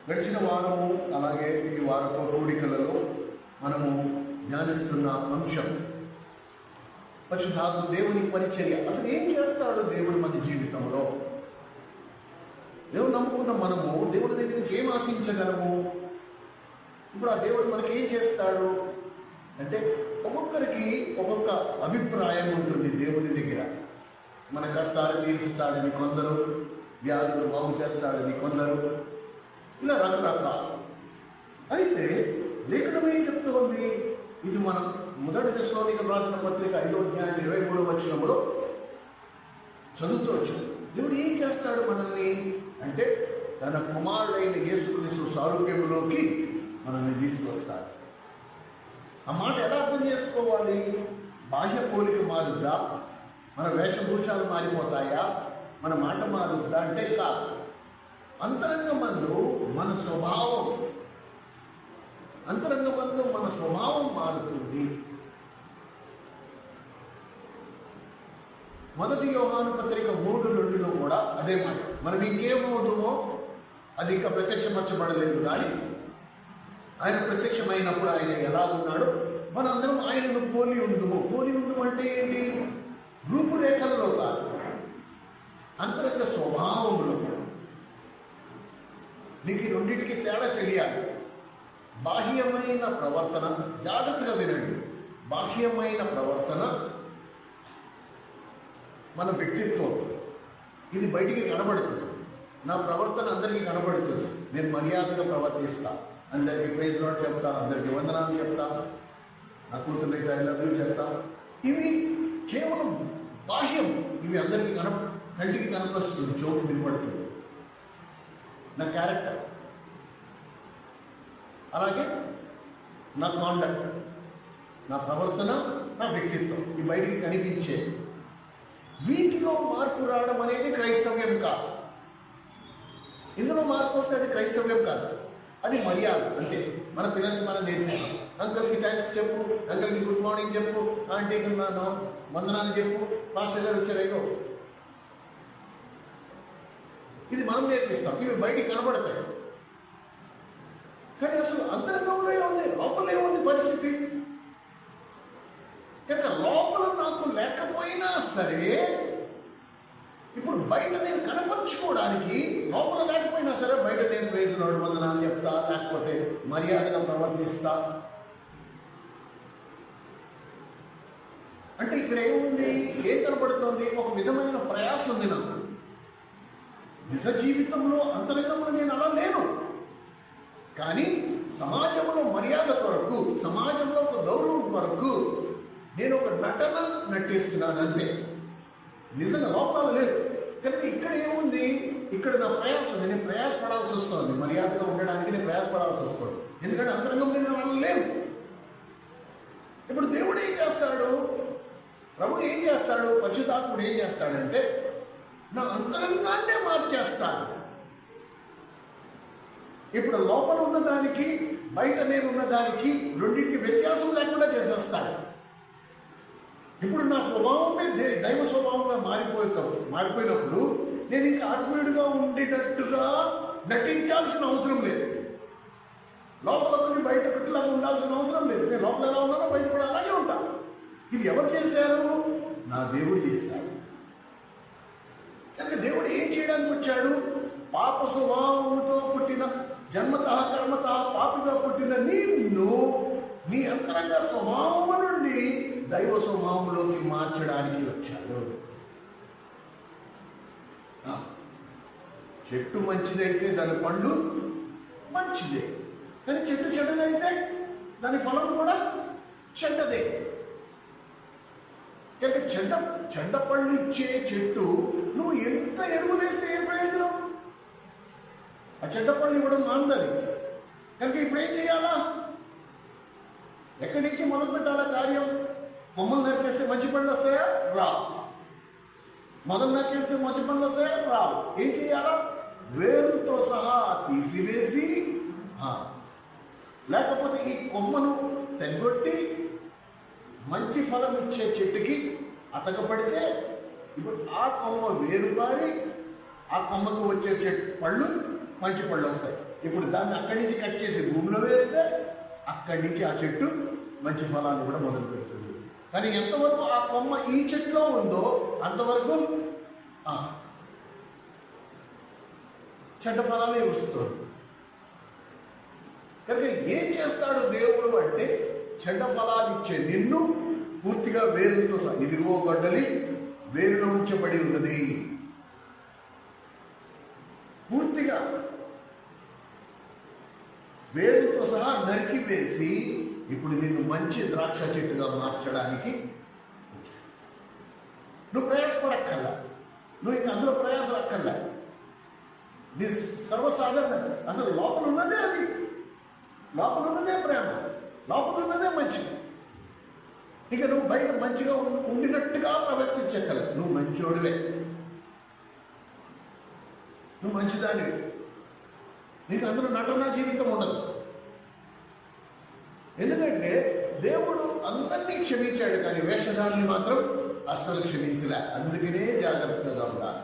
గడిచిన వారము అలాగే ఈ వారపు కూడికలలో మనము ధ్యానిస్తున్న అంశం పరిశుద్ధాత్మ దేవుని పరిచర్య. అసలు ఏం చేస్తాడు దేవుడు మన జీవితంలో? దేవుడు నమ్ముకున్న మనము దేవుడి దగ్గర నుంచి ఏం ఆశించగలము? ఇప్పుడు ఆ దేవుడు మనకి ఏం చేస్తాడు అంటే, ఒక్కొక్కరికి ఒక్కొక్క అభిప్రాయం ఉంటుంది దేవుని దగ్గర. మన కష్టాలు తీరుస్తాడని కొందరు, వ్యాధులు బాగు చేస్తాడని కొందరు, ఇలా రకరకాలు. అయితే లేఖనం ఏం చెప్తుంది? ఇది మనం మొదటి దశలోనిక రాసిన పత్రిక 5వ అధ్యాయం 23వ వచనంలో చదువుతూ వచ్చాడు. దేవుడు ఏం చేస్తాడు మనల్ని అంటే, తన కుమారుడైన యేసుక్రీస్తు సారూప్యములోకి మనల్ని తీసుకొస్తాడు. ఆ మాట ఎలా అర్థం చేసుకోవాలి? బాహ్య పోలిక మారుద్దా? మన వేషభూషాలు మారిపోతాయా? మన మాట మారుద్దా అంటే కాదు. అంతరంగమందు మన స్వభావం మారుతుంది. మొదటి యోహాను పత్రిక 3:2లో కూడా అదే మాట. మనం ఇంకేమవుతుందో అది ఇంకా ప్రత్యక్షపరచబడలేదు, కానీ ఆయన ప్రత్యక్షమైనప్పుడు ఆయన ఎలా ఉన్నాడో మనందరం ఆయనను పోలి ఉందుము. పోలి ఉందుము అంటే ఏంటి? రూపురేఖల్లో కాదు, అంతరంగ స్వభావంలో. నీకు ఈ రెండింటికి తేడా తెలియాలి. బాహ్యమైన ప్రవర్తన, జాగ్రత్తగా వినండి, బాహ్యమైన ప్రవర్తన మన వ్యక్తిత్వం, ఇది బయటికి కనబడుతుంది. నా ప్రవర్తన అందరికీ కనబడుతుంది. నేను మర్యాదగా ప్రవర్తిస్తా, అందరికీ ప్రైజ్ లార్డ్ చెప్తా, అందరికీ వందనాలు చెప్తా, నా కూతుర్లకి ఐ లవ్ యూ చెప్తా. ఇవి కేవలం బాహ్యం. ఇవి అందరికీ కంటికి కనపరుస్తుంది, చోటు వినపడుతుంది. నా క్యారెక్టర్, అలాగే నా కాండక్ట్, నా ప్రవర్తన, నా వ్యక్తిత్వం, ఈ బయటికి కనిపించే వీటిలో మార్పు రావడం అనేది క్రైస్తవ్యం కాదు. ఇందులో మార్పు వస్తే అది క్రైస్తవ్యం కాదు, అది మర్యాద. అంటే మన పిల్లలకి మనం నేర్పిస్తాం. అంకల్కి థ్యాంక్స్ చెప్పు, అంకల్కి గుడ్ మార్నింగ్ చెప్పు, ఆంటీకి వందనాలు చెప్పు, మాస్టర్ గారు వచ్చారేగో. ఇది మనం నేర్పిస్తాం, ఇవి బయటికి కనబడతాయి. కానీ అసలు అంతరంగంలో ఏముంది, లోపల ఏముంది పరిస్థితి? కనుక లోపల నాకు లేకపోయినా సరే, ఇప్పుడు బయట నేను కనపరుచుకోవడానికి లోపల లేకపోయినా సరే, బయట నేను ప్రైజ్ లార్డ్ వందనాలు చెప్తా, లేకపోతే మర్యాదగా ప్రవర్తిస్తా. అంటే ఇక్కడ ఏముంది, ఏం కనపడుతోంది? ఒక విధమైన ప్రయాసం ఉంది నాకు. నిజ జీవితంలో అంతరంగంలో నేను అలా లేను, కానీ సమాజంలో మర్యాద కొరకు, సమాజంలో ఒక గౌరవం కొరకు నేను ఒక నటన నటిస్తున్నాను అంతే. నిజంగా లోపల లేదు. కనుక ఇక్కడ ఏముంది? ఇక్కడ నా ప్రయాసం, నేను ప్రయాసపడాల్సి వస్తుంది. మర్యాదగా ఉండడానికి నేను ప్రయాసపడాల్సి వస్తుంది, ఎందుకంటే అంతరంగం నేను అలా లేను. ఇప్పుడు దేవుడు ఏం చేస్తాడు? ప్రభు ఏం చేస్తాడు? పరిశుద్ధాత్ముడు ఏం చేస్తాడంటే, నా అంతరంగాన్నే మార్చేస్తాడు. ఇప్పుడు లోపల ఉన్నదానికి బయట నేను ఉన్నదానికి రెండింటికి వ్యత్యాసం లేకుండా చేసేస్తాడు. ఇప్పుడు నా స్వభావమే దైవ స్వభావంగా మారిపోయినప్పుడు నేను ఇంకా ఆత్మీయుడిగా ఉండేటట్టుగా నటించాల్సిన అవసరం లేదు. లోపల నుండి బయట పెట్టలాగా ఉండాల్సిన అవసరం లేదు. నేను లోపల ఎలా ఉన్నానో బయట కూడా అలాగే ఉంటా. ఇది ఎవరు చేశారు? నా దేవుడు చేశాడు. కనుక దేవుడు ఏం చేయడానికి వచ్చాడు? పాప స్వభావంతో పుట్టిన, జన్మతః కర్మతః పాపిగా పుట్టిన నిన్ను నీ అంతరంగ స్వభావము నుండి దైవ స్వభావంలోకి మార్చడానికి వచ్చాడు. చెట్టు మంచిదైతే దాని పండు మంచిదే, కానీ చెట్టు చెడ్డదైతే దాని ఫలం కూడా చెడ్డదే. కనుక చెడ్డ పళ్ళు ఇచ్చే చెట్టు నువ్వు ఎంత ఎరువు వేస్తే ఏం ప్రయోజనం? ఆ చెడ్డ పళ్ళు ఇవ్వడం మాందది. కనుక ఇప్పుడు ఏం చేయాలా? ఎక్కడి నుంచి మొదలు పెట్టాలా కార్యం? కొమ్మలు నరికేస్తే మంచి పళ్ళు వస్తాయా? రావు. మొదలు నరికేస్తే మంచి పళ్ళు వస్తాయా? రావు. ఏం చేయాలా? వేరుతో సహా తీసివేసి, లేకపోతే ఈ కొమ్మను తెగొట్టి మంచి ఫలం ఇచ్చే చెట్టుకి అతకపడితే ఇప్పుడు ఆ కొమ్మ వేరుపారి ఆ కొమ్మకు వచ్చే పళ్ళు మంచి పళ్ళు వస్తాయి. ఇప్పుడు దాన్ని అక్కడి నుంచి కట్ చేసి భూమిలో వేస్తే అక్కడి నుంచి ఆ చెట్టు మంచి ఫలాన్ని కూడా మొదలు పెడుతుంది. కానీ ఎంతవరకు ఆ కొమ్మ ఈ చెట్టులో ఉందో అంతవరకు చెడ్డ ఫలాలే వస్తుంది. కనుక ఏం చేస్తాడు దేవుడు అంటే చెడ్డ ఫలాలు ఇచ్చే నిన్ను పూర్తిగా వేరుతో ఇదిగో గొడ్డలి వేరులో ఉంచబడి ఉన్నది, పూర్తిగా వేరుతో సహా నరికి వేసి ఇప్పుడు నిన్ను మంచి ద్రాక్ష చెట్టుగా మార్చడానికి నువ్వు ప్రయాసపడక్కర్లా, నువ్వు ఇంకా అందులో ప్రయాసం అక్కర్లా. నీ సర్వసాధారణ అసలు లోపల ఉన్నదే అది, లోపల ఉన్నదే ప్రేమ, లోపల ఉన్నదే మంచిది. ఇక నువ్వు బయట మంచిగా ఉండినట్టుగా ప్రవర్తించగల నువ్వు మంచోడివే, నువ్వు మంచిదానివి. నీకు అందులో నటన జీవితం ఉండదు. ఎందుకంటే దేవుడు అందరినీ క్షమించాడు, కానీ వేషధారిని మాత్రం అస్సలు క్షమించలే. అందుకనే జాగ్రత్తగా ఉండాలి.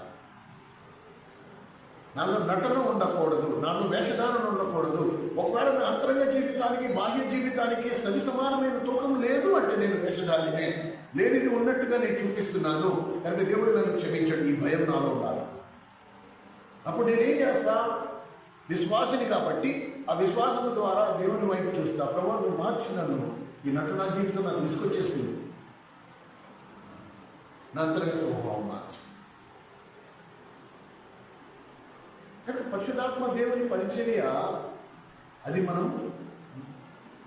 నాలో నటన ఉండకూడదు, నాలో వేషధారణ ఉండకూడదు. ఒకవేళ నా అంతరంగ జీవితానికి బాహ్య జీవితానికి సరి సమానమైన తూకం లేదు అంటే నేను వేషధారినే, లేనిది ఉన్నట్టుగా నేను చూపిస్తున్నాను కనుక దేవుడు నన్ను క్షమించాడు. ఈ భయం నాలో ఉండాలి. అప్పుడు నేనేం చేస్తా? విశ్వాసిని కాబట్టి ఆ విశ్వాసం ద్వారా దేవుని వైపు చూస్తా. ప్రభు నువ్వు మార్చి నన్ను, ఈ నటన జీవితం నాకు తీసుకొచ్చేసింది, నా అంతరంగ స్వభావం మార్చు. కానీ పరిశుద్ధాత్మ దేవుని పరిచర్య అది మనం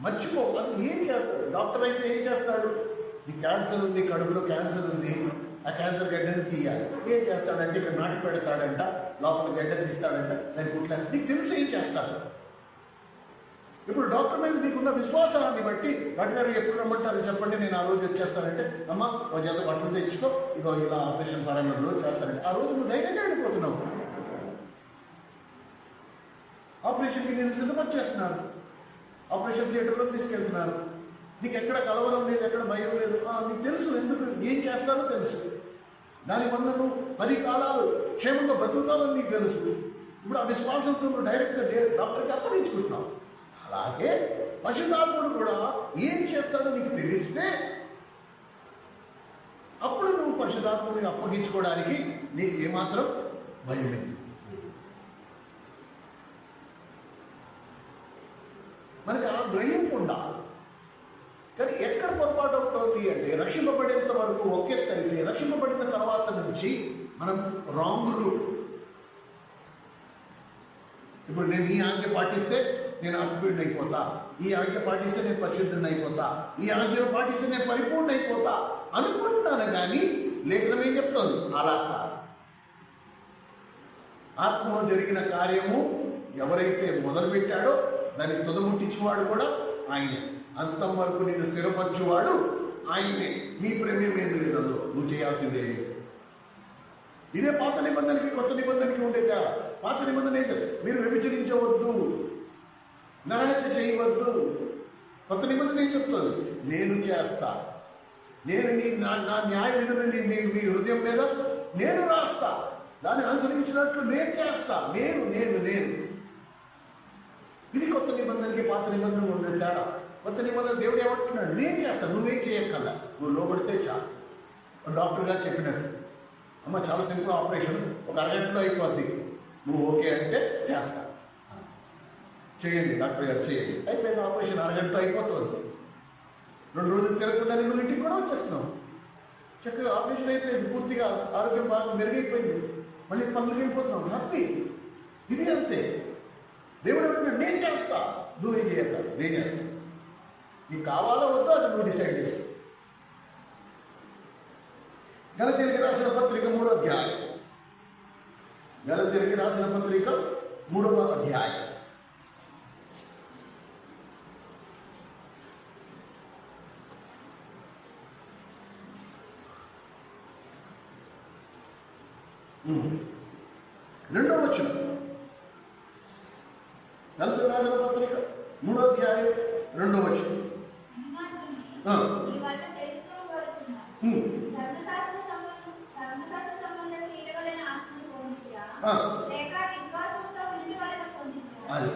మర్చిపో. అది ఏం చేస్తాడు? డాక్టర్ అయితే ఏం చేస్తాడు? ఈ క్యాన్సర్ ఉంది, కడుపులో క్యాన్సర్ ఉంది, ఆ క్యాన్సర్ గడ్డని తీయాలి. ఏం చేస్తాడంటే ఇక్కడ నాటి పెడతాడంట, లోపల గడ్డ తీస్తాడంట, దాన్ని కుట్లేస్తాడు. నీకు తెలుసు ఏం చేస్తాడు. ఇప్పుడు డాక్టర్ మీద నీకున్న విశ్వాసాన్ని బట్టి డాక్టర్ గారు ఎప్పుడు రమ్మంటారు చెప్పండి, నేను ఆ రోజు వచ్చేస్తానంటే అమ్మ ఒక జత బట్టలు తెచ్చుకో, ఇగో ఇలా ఆపరేషన్ ఫారెన్లో చేస్తానంటే ఆ రోజు నువ్వు ధైర్యంగా వెళ్ళిపోతున్నావు. ఆపరేషన్కి నేను సిద్ధపరిచేస్తున్నాను, ఆపరేషన్ థియేటర్లో తీసుకెళ్తున్నాను. నీకు ఎక్కడ కలవరం లేదు, ఎక్కడ భయం లేదు. నీకు తెలుసు ఎందుకు ఏం చేస్తారో తెలుసు. దానివల్ల నువ్వు 10 కాలాలు క్షేమంగా బతుకుతావని నీకు తెలుసు. ఇప్పుడు ఆ విశ్వాసంతో నువ్వు డైరెక్ట్గా డాక్టర్కి అప్పగించుకుంటున్నావు. అలాగే పశుధాత్ముడు కూడా ఏం చేస్తాడో నీకు తెలిస్తే అప్పుడు నువ్వు పశుధాత్ముడిని అప్పగించుకోవడానికి నీకు ఏమాత్రం భయం లేదు. మనకి ఆ గ్రహింపు ఉండాలి. కానీ ఎక్కడ పొరపాటు అవుతుంది అంటే రక్షింపబడేంత వరకు ఒక ఎత్తు అయితే, రక్షింపబడిన తర్వాత నుంచి మనం రాంగ్ రూట్. ఇప్పుడు నేను ఈ ఆజ్ఞ పాటిస్తే నేను ఆత్మీయుడిని అయిపోతా, ఈ ఆజ్ఞ పాటిస్తే నేను పరిశుద్ధుడిని అయిపోతా, ఈ ఆజ్ఞను పాటిస్తే నేను పరిపూర్ణ అయిపోతా అనుకుంటున్నాను. కానీ లేఖనం ఏం చెప్తోంది? అలా కాదు. ఆత్మలో జరిగిన కార్యము ఎవరైతే మొదలుపెట్టాడో దాన్ని తుదముట్టించువాడు కూడా ఆయనే, అంతం వరకు నిన్ను స్థిరపరచువాడు ఆయనే. నీ ప్రేమ్యం ఏమి లేదు అందులో, నువ్వు చేయాల్సిందేమి. ఇదే పాత నిబంధనకి కొత్త నిబంధనకి ఉండే తేడా. పాత నిబంధన ఏంటంటే మీరు వ్యభిచరించవద్దు, నరహత్య చేయవద్దు. కొత్త నిబంధన ఏం చెప్తుంది? నేను చేస్తా, నేను నా న్యాయ విధులని మీ హృదయం మీద నేను రాస్తా, దాన్ని అనుసరించినట్లు నేను చేస్తా. నేను నేను నేను ఇది కొత్త నిబంధనకి పాత నిబంధన ఉండే తేడా. కొత్త నిబంధన దేవుడు ఏమంటున్నాడు? నేను చేస్తాను, నువ్వేం చేయక్కర్లా, నువ్వు లోబడితే చాలు. డాక్టర్ గారు చెప్పినట్టు, అమ్మ చాలా సింపుల్ ఆపరేషన్, ఒక అరగంటలో అయిపోద్ది, నువ్వు ఓకే అంటే చేస్తా, చేయండి డాక్టర్ గారు చేయండి. అయిపోయింది ఆపరేషన్, అరగంటలో అయిపోతుంది. 2 రోజులు తిరగకుండా నువ్వు ఇంటికి కూడా వచ్చేస్తున్నావు. చక్కగా ఆపరేషన్ అయిపోయింది, పూర్తిగా ఆరోగ్యం బాగా మెరుగైపోయింది, మళ్ళీ పనులకి వెళ్ళిపోతున్నావు, హ్యాపీ. ఇది అంతే. దేవుడు అంటున్నాడు నేను చేస్తా, నువ్వేం చేయగల, నేను చేస్తా. నీకు కావాలో వద్దో అది నువ్వు డిసైడ్ చేస్తా. గలతీయులకు రాసిన పత్రిక 3వ అధ్యాయం, గలతీయులకు రాసిన పత్రిక 3వ అధ్యాయం. రెండవ వచనం, గలతీయులకు రాసిన పత్రిక 3వ అధ్యాయం 2వ వచనం. అది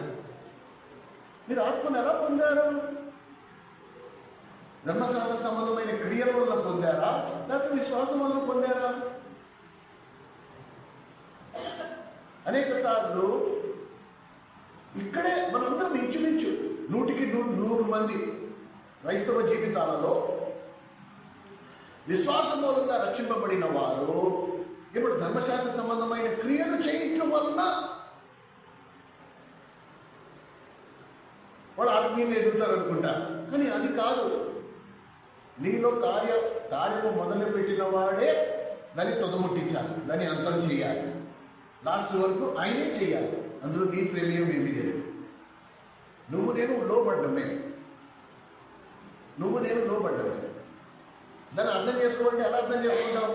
ఆత్మను ఎలా పొందారు? ధర్మశాస్త్ర సంబంధమైన క్రియల వల్ల పొందారా, లేకపోతే విశ్వాసం వల్ల పొందారా? అనేక సార్లు ఇక్కడే మనందరం ఇంచుమించు 100 మంది క్రైస్తవ జీవితాలలో విశ్వాస మూలంగా రక్షింపబడిన వారు ఇప్పుడు ధర్మశాస్త్ర సంబంధమైన క్రియలు చేయటం వలన వాడు ఆత్మీయంగా ఎదుగుతారు అనుకుంటా. కానీ అది కాదు. నీలో కార్యము మొదలు పెట్టిన వాడే దాన్ని తొదముట్టించాలి, దాన్ని అంతం చేయాలి, లాస్ట్ వరకు ఆయనే చేయాలి. అందులో నీ ప్రేమయం ఏమీ లేదు. నువ్వు నేను లోబడ్డమే. దాన్ని అర్థం చేసుకోవాలంటే ఎలా అర్థం చేసుకుంటావు?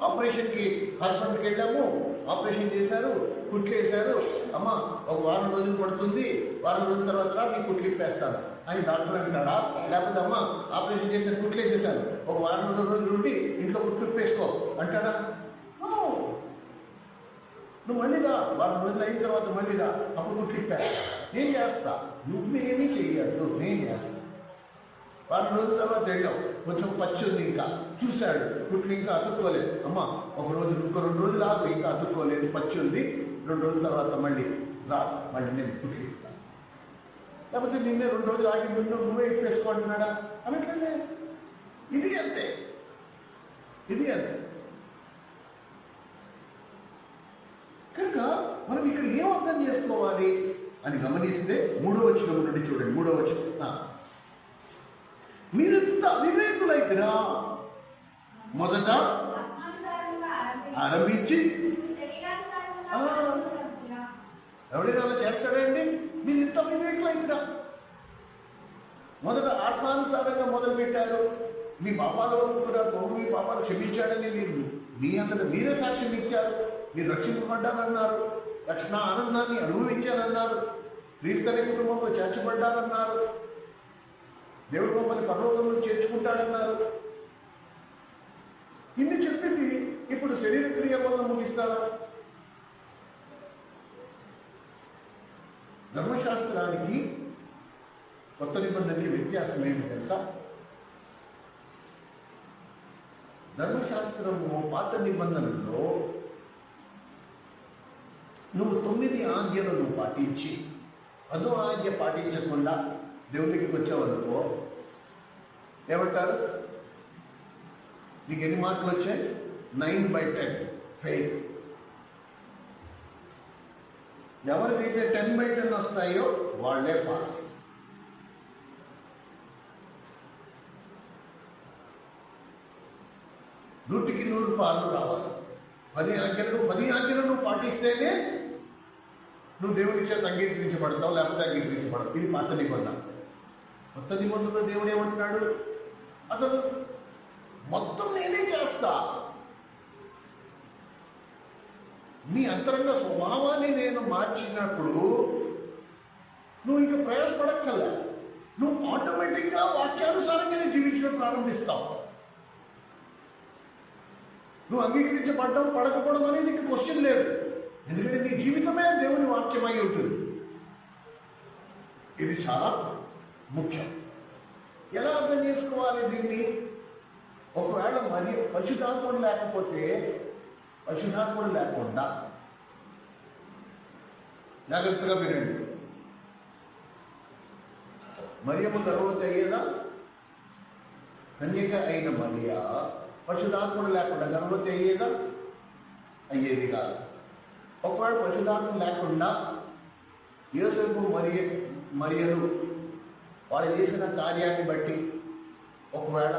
ఆపరేషన్కి హాస్పిటల్కి వెళ్ళాము, ఆపరేషన్ చేశారు, కుట్లు వేశారు. అమ్మ ఒక వారం రోజులు పడుతుంది, వారం రోజుల తర్వాత మీ కుట్లు ఇప్పేస్తాను అని డాక్టర్ అంటాడా? లేకపోతే అమ్మ ఆపరేషన్ చేశారు, కుట్లు వేసేసారు, ఒక వారం రోజులు ఉండి ఇంట్లో కుట్లు ఇప్పేసుకో అంటాడా? నువ్వు మళ్ళీరా, వారం రోజులు అయిన తర్వాత మళ్ళీరా, అప్పుడు కుట్లు ఇప్పేస్తా. నేను చేస్తా, నువ్వేమీ చెయ్యద్దు, నేను చేస్తా. వారం రోజుల తర్వాత వెళ్ళాం, కొంచెం పచ్చి ఉంది, ఇంకా చూశాడు, కుట్లు ఇంకా అతుక్కోలేదు. అమ్మ ఇంకో 2 రోజులు ఆగు, ఇంకా అతుక్కోలేదు, పచ్చి ఉంది, 2 రోజుల తర్వాత మళ్ళీ రా, మళ్ళీ నేను కుట్లు ఇస్తాను. లేకపోతే నిన్నే 2 రోజులు ఆగి నువ్వే ఇప్పేసుకోంటున్నాడా అనట్లేదే. ఇది అంతే. కనుక మనం ఇక్కడ ఏం అర్థం చేసుకోవాలి అని గమనిస్తే 3వ వచనం నుండి చూడండి. 3వ వచనం, మీరింత వివేకులైతేనా మొదట ఆరంభించి ఎవడైనా అలా చేస్తాడండి? మీరు ఇంత వివేకులైతేనా మొదట ఆత్మానుసారంగా మొదలు పెట్టారు. మీ పాపాల వరకు కూడా ప్రభు మీ పాపాలు క్షమించాడని మీరు మీ అంతటా మీరే సాక్ష్యం ఇచ్చారు. మీరు రక్షింపబడ్డారన్నారు, రక్షణ ఆనందాన్ని అనుభవించారన్నారు, క్రీస్తు కుటుంబంలో చేర్చబడ్డారన్నారు, దేవుడు మమ్మల్ని పరలోకంలో చేర్చుకుంటాడన్నారు. ఇన్ని చెప్పింది ఇప్పుడు శరీర క్రియ వల్ల ముగిస్తారా? ధర్మశాస్త్రానికి కొత్త నిబంధనకి వ్యత్యాసం ఏంటి తెలుసా? ధర్మశాస్త్రము పాత నిబంధనలో నువ్వు 9 ఆజ్ఞలను పాటించి 10వ ఆజ్ఞ పాటించకుండా దేవునికి వచ్చావనుకో ఏమంటారు? నీకు ఎన్ని మార్కులు వచ్చాయి? 9/10 ఫెయిల్. ఎవరికైతే 10/10 వస్తాయో వాళ్ళే పాస్. నూటికి 100 పాలు రావాలి. 10 ఆజ్ఞలను పాటిస్తేనే నువ్వు దేవుని చేత అంగీకరించబడతావు, లేకపోతే అంగీకరించబడతావు. ఇది పాత నిబంధన. కొత్త నిబంధనలో దేవుడు ఏమంటున్నాడు? అసలు మొత్తం నేనే చేస్తా. నీ అంతరంగ స్వభావాన్ని నేను మార్చినప్పుడు నువ్వు ఇంకా ప్రయాసపడక్కర్లే. నువ్వు ఆటోమేటిక్గా వాక్యానుసారంగానే జీవించడం ప్రారంభిస్తావు. నువ్వు అంగీకరించబడ్డం పడకపోవడం అనేది ఇంకా క్వశ్చన్ లేదు. ఎందుకంటే నీ జీవితమే దేవుని వాక్యమై ఉంటుంది. ఇది చాలా ముఖ్యం. ఎలా అర్థం చేసుకోవాలి దీన్ని? ఒకవేళ మరి పరిశుద్ధాత్ముడు లేకుండా జాగ్రత్తగా వినండి. మరియమ్మ గర్భవతి అయ్యేదా? కన్యక అయిన మరియా పరిశుద్ధాత్ముడు లేకుండా గర్భవతి అయ్యేదా? అయ్యేది కాదు. ఒకవేళ పరిశుద్ధాత్మ లేకుండా యోసేపు మరియలు వాళ్ళు చేసిన కార్యాన్ని బట్టి ఒకవేళ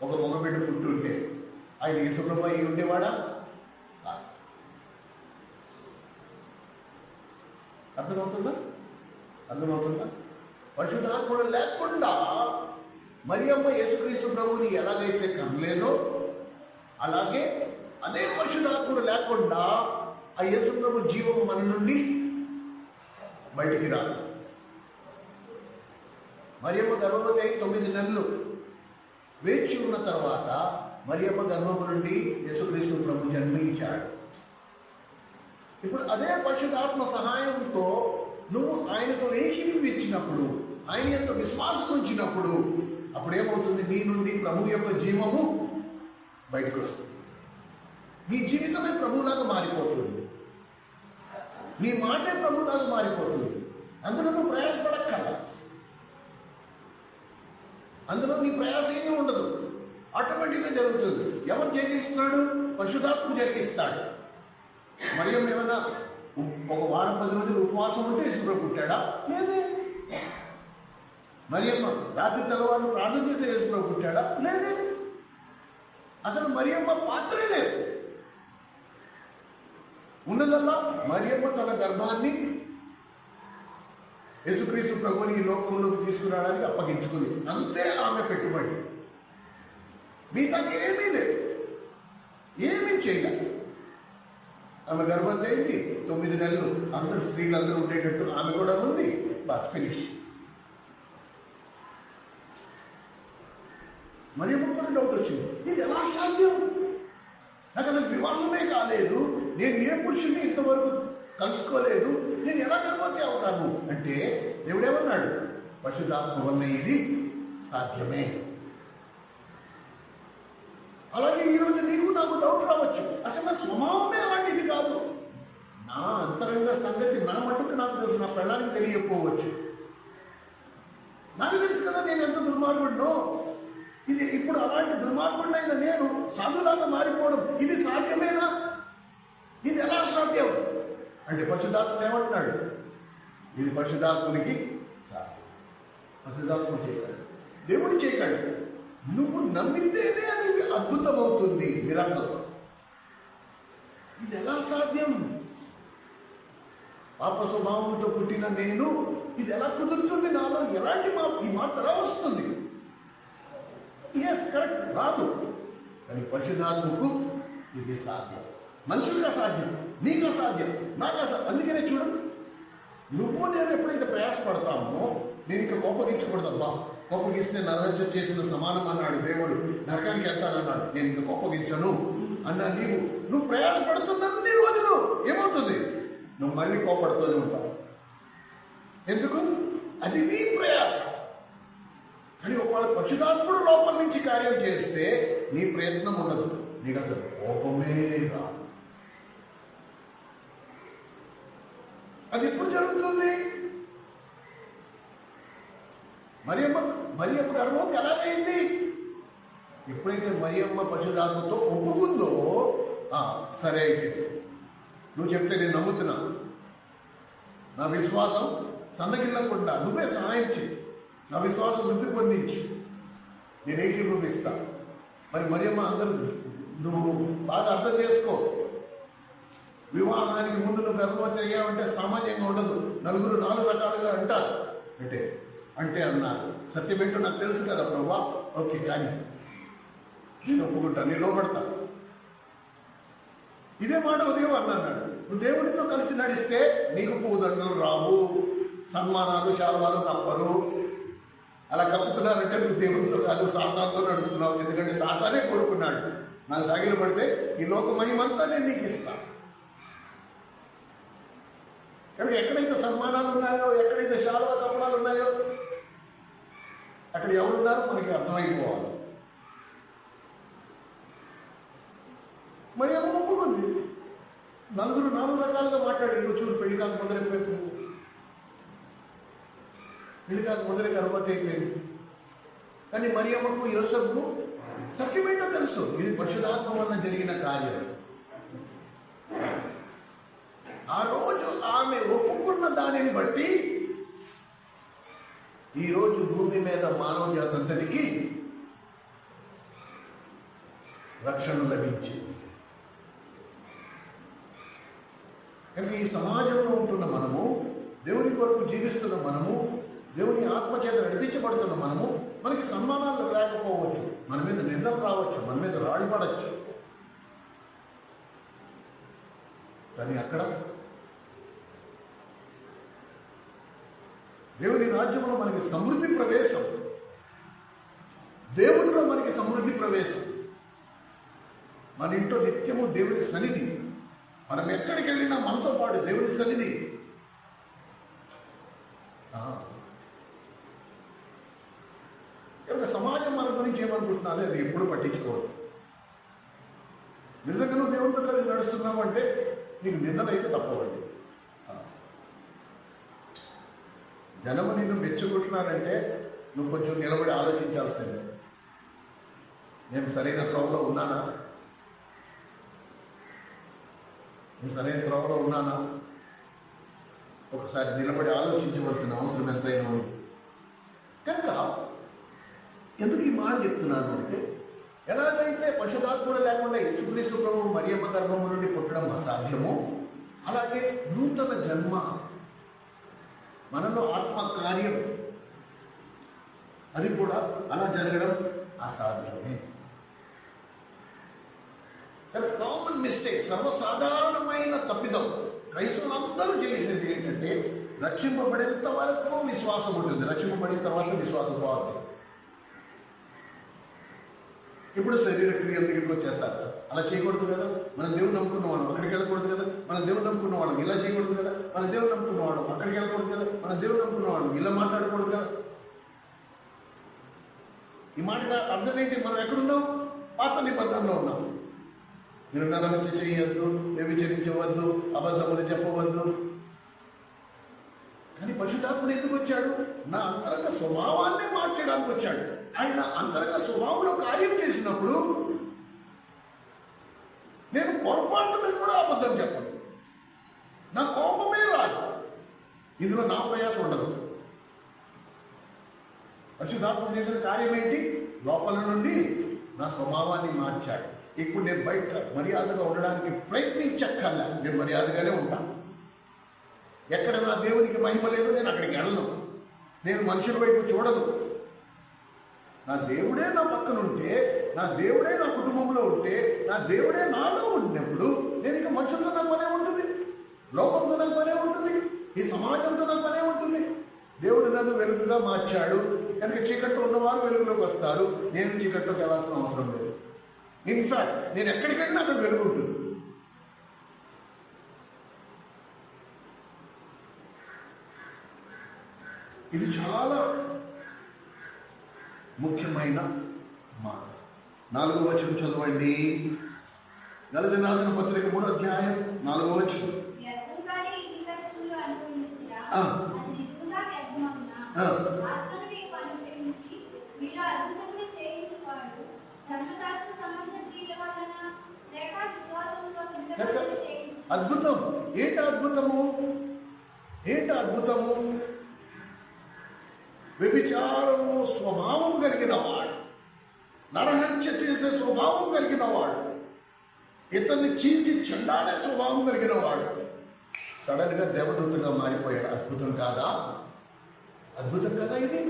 ఒక మగబిడ్డ పుట్టుంటే ఆయన యేసుప్రభు అయి ఉండేవాడా? అర్థమవుతుందా? పరిశుద్ధాత్ముడు లేకుండా మరియమ్మ యేసుక్రీస్తు ప్రభువుని ఎలాగైతే కనలేదో అలాగే అదే పరిశుద్ధాత్ముడు లేకుండా ఆ యేసు ప్రభు జీవం మన నుండి బయటికి రాదు. మరియమ్మ గర్భవతి అయి 9 నెలలు వేచి ఉన్న తర్వాత మరియమ్మ గర్భము నుండి యేసుక్రీస్తు ప్రభు జన్మించాడు. ఇప్పుడు అదే పరిశుద్ధాత్మ సహాయంతో నువ్వు ఆయనతో ఏకీభవించినప్పుడు, ఆయన యొక్క విశ్వాసం ఉంచినప్పుడు, అప్పుడు ఏమవుతుంది? నీ నుండి ప్రభు యొక్క జీవము బయటకు వస్తుంది. నీ జీవితమే ప్రభువులాగా మారిపోతుంది. నీ మాటే ప్రభువులాగా మారిపోతుంది. అందులో నువ్వు ప్రయాసపడక్కల. అందులో నీ ప్రయాస ఏమీ ఉండదు. ఆటోమేటిక్గా జరుగుతుంది. ఎవరు జరిగిస్తున్నాడు? పరిశుద్ధాత్మ జరిగిస్తాడు. మరియం ఏమన్నా ఒక వారం 10 రోజులు ఉపవాసం ఉంటే యేసుప్రభు పుట్టాడా? లేదే. మరియమ్మ రాత్రి తెల్లవారు ప్రార్థన చేసే యేసుప్రభు పుట్టాడా? లేదే. అసలు మరియమ్మ పాత్రే లేదు. ఉన్నదల్లా మరియమ్మ తన గర్భాన్ని యేసుక్రీస్తు ప్రభువుని ఈ లోకంలోకి తీసుకురావడానికి అప్పగించుకుంది. అంతే ఆమె పెట్టుబడి. మిగతాకి ఏమీ లేదు, ఏమీ చేయలేదు. ఆమె గర్భవతి అయింది, 9 నెలలు అందరూ స్త్రీలందరూ ఉండేటట్టు ఆమె కూడా ఉంది. Bus finish. మరి కూడా డౌట్ వచ్చింది, ఇది ఎలా సాధ్యం? నాకు అసలు వివాహమే కాలేదు, నేను ఏ పురుషుని ఇంతవరకు కలుసుకోలేదు, నేను ఎలా గర్భవతి అవుతాను అంటే దేవుడేమన్నాడు? పరిశుద్ధాత్మ వల్ల ఇది సాధ్యమే. అలాగే ఈరోజు నీకు నాకు డౌట్ రావచ్చు, అసలు నా స్వభావమే అలాంటిది కాదు. నా అంతరంగ సంగతి నా మటుకు నాకు తెలుసు, నా పెళ్ళానికి తెలియకపోవచ్చు. నాకు తెలుసు కదా నేను ఎంత దుర్మార్గుడినో. ఇది ఇప్పుడు అలాంటి దుర్మార్గుడినైనా నేను సాధులాగా మారిపోవడం ఇది సాధ్యమేనా? ఇది ఎలా సాధ్యం అంటే పరిశుద్ధాత్మ ఏమంటున్నాడు? ఇది పరిశుద్ధాత్మునికి సాధ్యం. పరిశుద్ధాత్మ చేయగలడు, దేవుడు చేయగలడు. నువ్వు నమ్మితేనే అది అద్భుతం అవుతుంది. మిరాకిల్. ఇది ఎలా సాధ్యం? పాప స్వభావంతో పుట్టిన నేను ఇది ఎలా కుదురుతుంది? నాలో ఎలాంటి ఈ మాట ఎలా వస్తుంది? ఎస్, కరెక్ట్, రాదు. కానీ పరిశుద్ధాత్మకు ఇది సాధ్యం. మనుషులుగా సాధ్యం, నీకు సాధ్యం, నాకు అసాధ్యం. అందుకనే చూడు, నువ్వు నేను ఎప్పుడైతే ప్రయాసపడతామో, నేను ఇంకా కోపగించకూడదబ్బా, కోపగిస్తే నరహత్య చేసిన సమానం అన్నాడు దేవుడు. నరకానికి వెళ్తానన్నాడు, నేను ఇంకా కోపగించను అన్నా. నువ్వు ప్రయాసపడుతున్నాను, నీ రోజులు ఏమవుతుంది? నువ్వు మళ్ళీ కోపడుతూనే ఉంటావు. ఎందుకు? అది నీ ప్రయాస. కానీ ఒకవేళ పరిశుద్ధాత్ముడు లోపల నుంచి కార్యం చేస్తే నీ ప్రయత్నం ఉండదు, నీకు అసలు కోపమే రాదు. అది ఎప్పుడు జరుగుతుంది? మరియమ్మ గర్భం ఎలాగైంది? ఎప్పుడైతే మరియమ్మ పరిశుద్ధాత్మతో ఒప్పుకుందో, సరే అయితే నువ్వు చెప్తే నేను నమ్ముతున్నా, నా విశ్వాసం సన్నగిల్లకుండా నువ్వే సహాయం చేయి, నా విశ్వాసం వృద్ధి పొందించు, నేను ఏకీభవిస్తా. మరి మరియమ్మ అందరూ నువ్వు బాగా అర్థం చేసుకో. వివాహానికి ముందు నువ్వు గర్భవతి అయ్యావంటే సామాన్యంగా ఉండదు. 4 రకాలుగా అంటారు. అంటే అన్నారు. సత్యమేంటో నాకు తెలుసు కదా ప్రభా, ఓకే, కానీ నేను ఒప్పుకుంటాను, నేను లోపడతా. ఇదే మాట ఉదయం అన్నాడు. నువ్వు దేవునితో కలిసి నడిస్తే నీకు పూదండలు రావు, సన్మానాలు శాల్వాలు కప్పరు. అలా కప్పుతున్నారంటే నువ్వు దేవునితో కాదు, సాతానుతో నడుస్తున్నావు. ఎందుకంటే సాతానే కోరుకున్నాడు, నాకు సాగిలు పడితే ఈ లోక మహిమంతా నేను నీకు ఇస్తాను. కానీ ఎక్కడైతే సన్మానాలు ఉన్నాయో, ఎక్కడైతే శాల్వా కప్పడాలు ఉన్నాయో, అక్కడ ఎవరున్నారో మనకి అర్థమైపోవాలి. మరి ఏమో ఒప్పుకుంది. 4 రకాలుగా మాట్లాడి, నువ్వు చూడు, పెళ్లి కాక మొదలై గర్భవతి అయిపోయింది. కానీ మరియమ్మకు యోసేపుకు సత్యమేంటో తెలుసు, ఇది పరిశుద్ధాత్మ వలన జరిగిన కార్యం. ఆ రోజు ఆమె ఒప్పుకున్న దానిని బట్టి ఈరోజు భూమి మీద మానవ జాతంతటికి రక్షణ లభించింది. కనుక ఈ సమాజంలో ఉంటున్న మనము, దేవుని కొరకు జీవిస్తున్న మనము, దేవుని ఆత్మచేత నడిపించబడుతున్న మనము, మనకి సన్మానాలు లేకపోవచ్చు, మన మీద నిందలు రావచ్చు, మన మీద రాడి పడవచ్చు. కానీ అక్కడ దేవుని రాజ్యంలో మనకి సమృద్ధి ప్రవేశం, దేవునిలో మనకి సమృద్ధి ప్రవేశం. మన ఇంట్లో నిత్యము దేవుని సన్నిధి. మనం ఎక్కడికి వెళ్ళినా మనతో పాటు దేవుని సన్నిధి. కనుక సమాజం మన గురించి ఏమనుకుంటున్నారో అది ఎప్పుడు పట్టించుకోవద్దు. నిజంగా నువ్వు దేవునితో కలిసి నడుస్తున్నావు అంటే నీకు నిందలు అయితే తప్పవండి. జనము నిన్ను మెచ్చుకుంటున్నారంటే నువ్వు కొంచెం నిలబడి ఆలోచించాల్సిందే. నేను సరైన త్రోవలో ఉన్నానా? నేను సరైన త్రోవలో ఉన్నానా? ఒకసారి నిలబడి ఆలోచించవలసిన అవసరం ఎంతైనా ఉంది. కనుక ఎందుకు ఈ మాట చెప్తున్నాను అంటే, ఎలాగైతే పరిశుద్ధాత్ముడు లేకుండా యేసుక్రీస్తు ప్రభువు మరియమ్మ గర్భము నుండి పుట్టడం అసాధ్యమో, అలాగే నూతన జన్మ మనలో ఆత్మ కార్యం అది కూడా అలా జరగడం అసాధ్యమే. కామన్ మిస్టేక్, సర్వసాధారణమైన తప్పిదం క్రైస్తవులందరూ చేసేది ఏంటంటే, రక్షింపబడేంత వరకు విశ్వాసం ఉంటుంది, రక్షింపబడిన తర్వాత విశ్వాసం పోతుంది. ఇప్పుడు శరీర క్రియల దగ్గరికి వచ్చేస్తారు. అలా చేయకూడదు కదా, మనం దేవుని నమ్ముకున్న వాళ్ళం అక్కడికి వెళ్ళకూడదు కదా, మనం దేవుని నమ్ముకున్న వాళ్ళం ఇలా చేయకూడదు కదా, మనం దేవుని నమ్ముకున్న వాళ్ళం అక్కడికి వెళ్ళకూడదు కదా, మనం దేవుని నమ్ముకున్న వాళ్ళం ఇలా మాట్లాడకూడదు కదా. ఈ మాట అర్థం ఏంటి? మనం ఎక్కడున్నాం? పాత నిబంధనలో ఉన్నాం. మీరు నరహత్య చేయొద్దు, వ్యభిచరించవద్దు, అబద్ధములు చెప్పవద్దు. కానీ పరిశుద్ధాత్ముడు ఎందుకు వచ్చాడు? నా అంతరంగ స్వభావాన్ని మార్చడానికి వచ్చాడు. ఆయన అంతరంగ స్వభావంలో కార్యం చేసినప్పుడు నేను పొరపాటున కూడా అబద్ధం చెప్పను, నా కోపమే రాదు, ఇందులో నా ప్రయాసం ఉండదు. పరిశుద్ధాత్ముడు చేసిన కార్యం ఏంటి? లోపల నుండి నా స్వభావాన్ని మార్చాడు. ఇప్పుడు నేను బయట మర్యాదగా ఉండడానికి ప్రయత్నించక్కర్లా, నేను మర్యాదగానే ఉంటాను. ఎక్కడ నా దేవునికి మహిమ లేదు నేను అక్కడికి వెళ్ళను, నేను మనుషుల వైపు చూడను. నా దేవుడే నా పక్కన ఉంటే, నా దేవుడే నా కుటుంబంలో ఉంటే, నా దేవుడే నాలో ఉన్నప్పుడు నేను ఇక మనుషులతో నాకు పనే ఉంటుంది, లోకంతో నాకు పనే ఉంటుంది, ఈ సమాజంతో నాకు పనే ఉంటుంది. దేవుడు నన్ను వెలుగుగా మార్చాడు కనుక చీకట్లో ఉన్నవారు వెలుగులోకి వస్తారు, నేను చీకట్లోకి వెళ్ళాల్సిన అవసరం లేదు. ఇన్ఫాక్ట్ నేను ఎక్కడికి వెళ్ళినా అక్కడ వెలుగు ఉంటుంది. ఇది చాలా ముఖ్యమైన మాట. 4వ వచనం చదవండి. గలతీ రాసిన పత్రిక 3వ అధ్యాయం 4వ వచనం. అద్భుతం ఏంటి? అద్భుతము ఏంటి? అద్భుతము వ్యభిచారము స్వభావం కలిగిన వాడు, నరహత్య చేసే స్వభావం కలిగిన వాడు, ఇతన్ని చీల్చి చెండాలే స్వభావం కలిగిన వాడు సడన్ గా దేవదూతగా మారిపోయాడు. అద్భుతం కాదా? అద్భుతం కదా ఇది?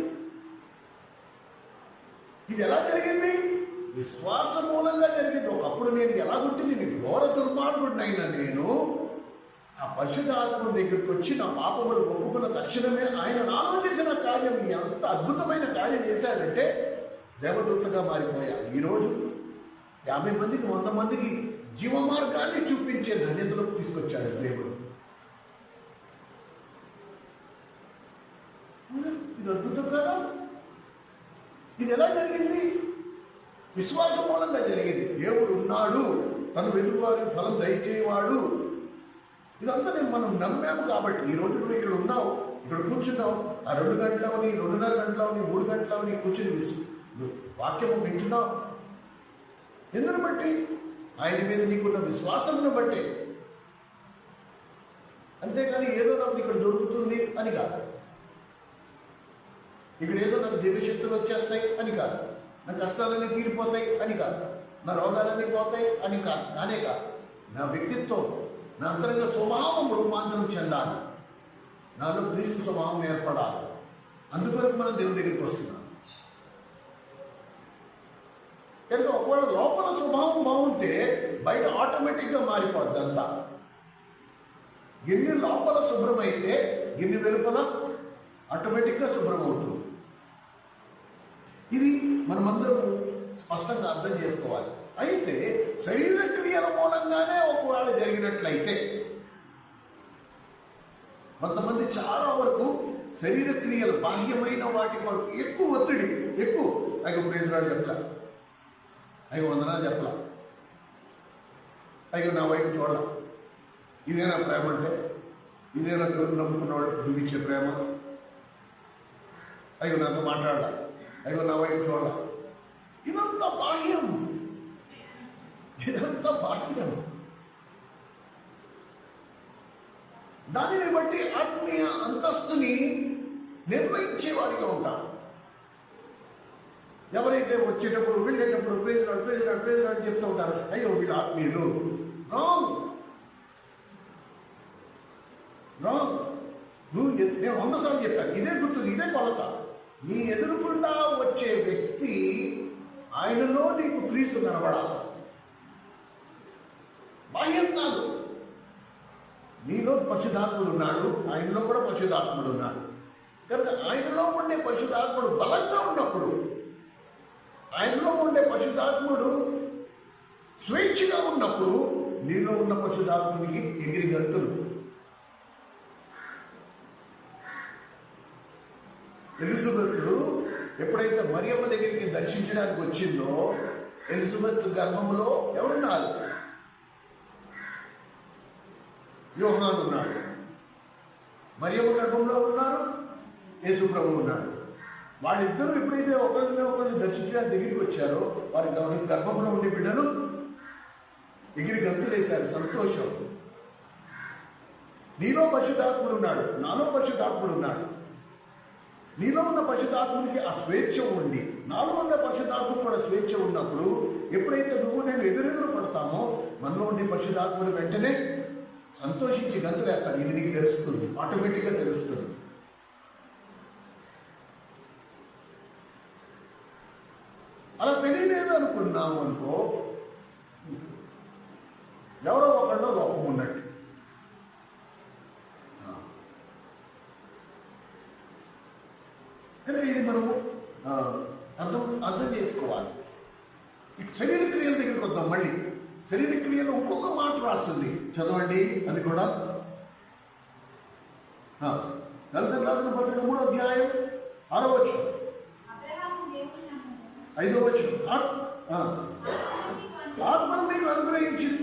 ఇది ఎలా జరిగింది? విశ్వాసం మూలంగా జరిగింది. ఒకప్పుడు నేను ఎలా పుట్టి నేను ఘోర దుర్మార్గుడినైనా నేను ఆ పరిశుద్ధాత్మ దగ్గరికి వచ్చి నా పాపములు ఒప్పుకున్న తక్షణమే ఆయన నాలో చేసిన కార్యం ఎంత అద్భుతమైన కార్యం చేశాడంటే దేవదూతగా మారిపోయా. ఈరోజు 50 మందికి 100 మందికి జీవ మార్గాన్ని చూపించే ధన్యతలకు తీసుకొచ్చాడు దేవుడు. ఇది అద్భుతం కదా? ఇది ఎలా జరిగింది? విశ్వాసం మూలంగా జరిగింది. దేవుడు ఉన్నాడు, తను వెతుకువారికి ఫలం దయచేవాడు. ఇదంతా మనం నమ్మాము కాబట్టి ఈరోజు నువ్వు ఇక్కడ ఉన్నావు, ఇక్కడ కూర్చున్నావు. ఆ 2 గంటలవని, 2:30 గంటలవని, 3 గంటలవని కూర్చుని వాక్యము వింటున్నావు. ఎందును బట్టి? ఆయన మీద నీకున్న విశ్వాసంను బట్టి. అంతేకాని ఏదో నాకు ఇక్కడ దొరుకుతుంది అని కాదు, ఇక్కడ ఏదో నాకు దివ్యశక్తులు వచ్చేస్తాయి అని కాదు, నా కష్టాలన్నీ తీరిపోతాయి అని కాదు, నా రోగాలన్నీ పోతాయి అని కాదు. నానే కాదు, నా వ్యక్తిత్వం, నా అంతరంగ స్వభావం రూపాంతరం చెందాలి, నాలో క్రీస్తు స్వభావం ఏర్పడాలి. అందుకొరకు మనం దేవుని దగ్గరికి వస్తున్నాం. కనుక ఒకవేళ లోపల స్వభావం బాగుంటే బయట ఆటోమేటిక్గా మారిపోద్ది అంతా. గిన్నె లోపల శుభ్రమైతే గిన్నె వెలుపల ఆటోమేటిక్గా శుభ్రం అవుతుంది. ఇది మనమందరం స్పష్టంగా అర్థం చేసుకోవాలి. అయితే శరీర క్రియల మూలంగానే ఒకవేళ జరిగినట్లయితే, కొంతమంది చాలా వరకు శరీర క్రియలు బాహ్యమైన వాటి కొరకు ఎక్కువ ఒత్తిడి, ఎక్కువ అయ్యో ప్రైజ్ రాడు చెప్పలా, అయ్యో వందనాలు చెప్పలా, అయ్యో నా వైపు చూడాల. ఇదేనా ప్రేమ అంటే? ఇదేనా దేవుడు నమ్ముకున్నవాడు చూపించే ప్రేమ? అయ్యో నాతో మాట్లాడాల, అయ్యో నా వైపు చూడాల. ఇదంతా బాహ్యం, ఇదంతా బాహ్యం. దానిని బట్టి ఆత్మీయ అంతస్తుని నిర్వహించేవాడిగా ఉంటాం. ఎవరైతే వచ్చేటప్పుడు వెళ్ళేటప్పుడు ప్రేజరాడు చెప్తూ ఉంటారు, అయ్యో వీళ్ళు ఆత్మీయులు. రాంగ్. నువ్వు నేను 100 సార్లు చెప్పాను, ఇదే గుర్తు, ఇదే కొలత. నీ ఎదురుకుండా వచ్చే వ్యక్తి ఆయనలో నీకు క్రీస్తు కనబడాలి, బాహ్యం కాదు. నీలో పరిశుద్ధాత్ముడు ఉన్నాడు, ఆయనలో కూడా పరిశుద్ధాత్ముడు ఉన్నాడు. కనుక ఆయనలో ఉండే పరిశుద్ధాత్ముడు బలంగా ఉన్నప్పుడు, ఆయనలో ఉండే పరిశుద్ధాత్ముడు స్వేచ్ఛగా ఉన్నప్పుడు నీలో ఉన్న పరిశుద్ధాత్మునికి ఎగిరి గంతులు. ఎలిజబెత్ ఎప్పుడైతే మరియమ్మ దగ్గరికి దర్శించడానికి వచ్చిందో, ఎలిజబెత్ గర్భంలో ఎవరున్నారు? యోహాను ఉన్నాడు. మరియమ్మ గర్భంలో ఉన్నారు, యేసు ప్రభువు ఉన్నాడు. వాళ్ళిద్దరూ ఎప్పుడైతే ఒకరిని దర్శించడానికి దగ్గరికి వచ్చారో, వారి గర్భంలో ఉండే బిడ్డలు ఎగిరి గంతులేశారు, సంతోషం. నీలో పరిశుద్ధాత్ముడు ఉన్నాడు, నాలో పరిశుద్ధాత్ముడు ఉన్నాడు. నీలో ఉన్న పరిశుద్ధాత్మునికి ఆ స్వేచ్ఛ ఉండి, నాలో ఉన్న పరిశుద్ధాత్ముడు కూడా స్వేచ్ఛ ఉన్నప్పుడు, ఎప్పుడైతే నువ్వు నేను ఎదురెదురు పడతామో, మనలో ఉండే పరిశుద్ధాత్ముడు వెంటనే సంతోషించి గంతులేస్తాడు. ఇది నీకు తెలుస్తుంది, ఆటోమేటిక్గా తెలుస్తుంది. అలా తెలియలేదు అనుకున్నాము అనుకో, ఎవరో ఒకళ్ళు లోపం ఉన్నట్టు. కానీ ఇది మనము అర్థం చేసుకోవాలి. ఇక శరీర క్రియల దగ్గరికి వద్దాం. మళ్ళీ శరీర క్రియలు ఇంకొక మాట రాస్తుంది, చదవండి. అది కూడా గలతీయులకు రాసిన పత్రిక 3వ అధ్యాయం 6వ వచనం, 5వ వచనం. ఆత్మను మీకు అనుగ్రహించింది.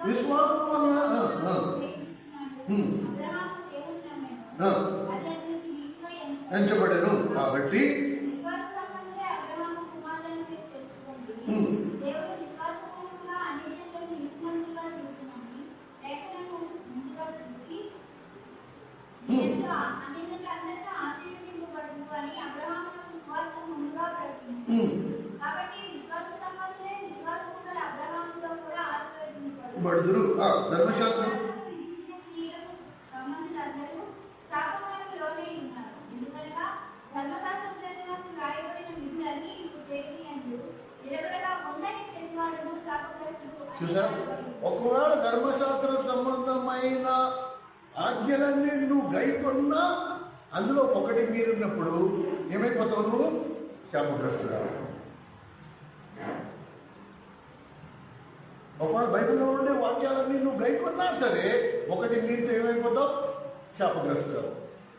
విశ్వాసం వలన ఎంచబడను. కాబట్టి బడుదురు. ధర్మశాస్త్రం చూసారు. ఒకవేళ ధర్మశాస్త్ర సంబంధమైన ఆజ్ఞలన్నీ నువ్వు గైకొన్నా, అందులో ఒకటి మీరున్నప్పుడు ఏమైపోతావు? నువ్వు శాపగ్రస్తురాలు. ఒకవేళ బైబిల్లో ఉండే వాక్యాలన్నీ నువ్వు గైకొన్నా సరే, ఒకటి మీరితో ఏమైపోతావు? శాపగ్రస్తురాలు.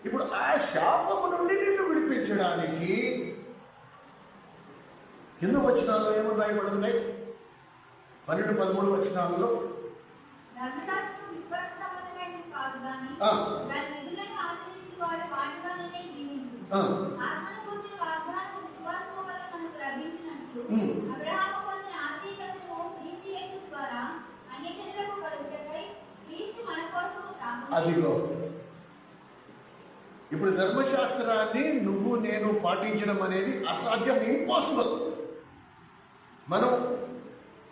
ఇప్పుడు ఆ శాపము నుండి నిన్ను విడిపించడానికి కింద వచనాల్లో ఏమని రాయబడింది? 12-13 వచనాలలో అదిగో. ఇప్పుడు ధర్మశాస్త్రాన్ని నువ్వు నేను పాటించడం అనేది అసాధ్యం, ఇంపాసిబుల్. మనం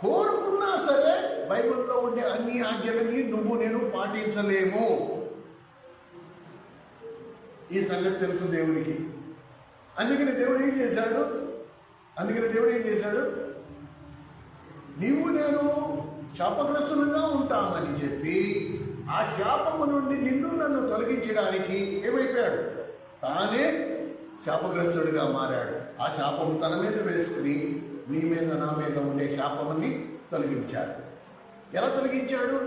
కోరుకున్నా సరే బైబిల్లో ఉండే అన్ని ఆజ్ఞలని నువ్వు నేను పాటించలేము. ఈ సంగతి తెలుసు దేవునికి. అందుకని దేవుడు ఏం చేశాడు? నీవు నేను శాపగ్రస్తులుగా ఉంటామని చెప్పి ఆ శాపము నుండి నిన్ను నన్ను తొలగించడానికి ఏమైపోయాడు? తానే శాపగ్రస్తుడిగా మారాడు. ఆ శాపము తన మీద వేసుకుని నీ మీద నా మీద ఉండే శాపముని తొలగించాడు. ఎలా తొలగించాడు?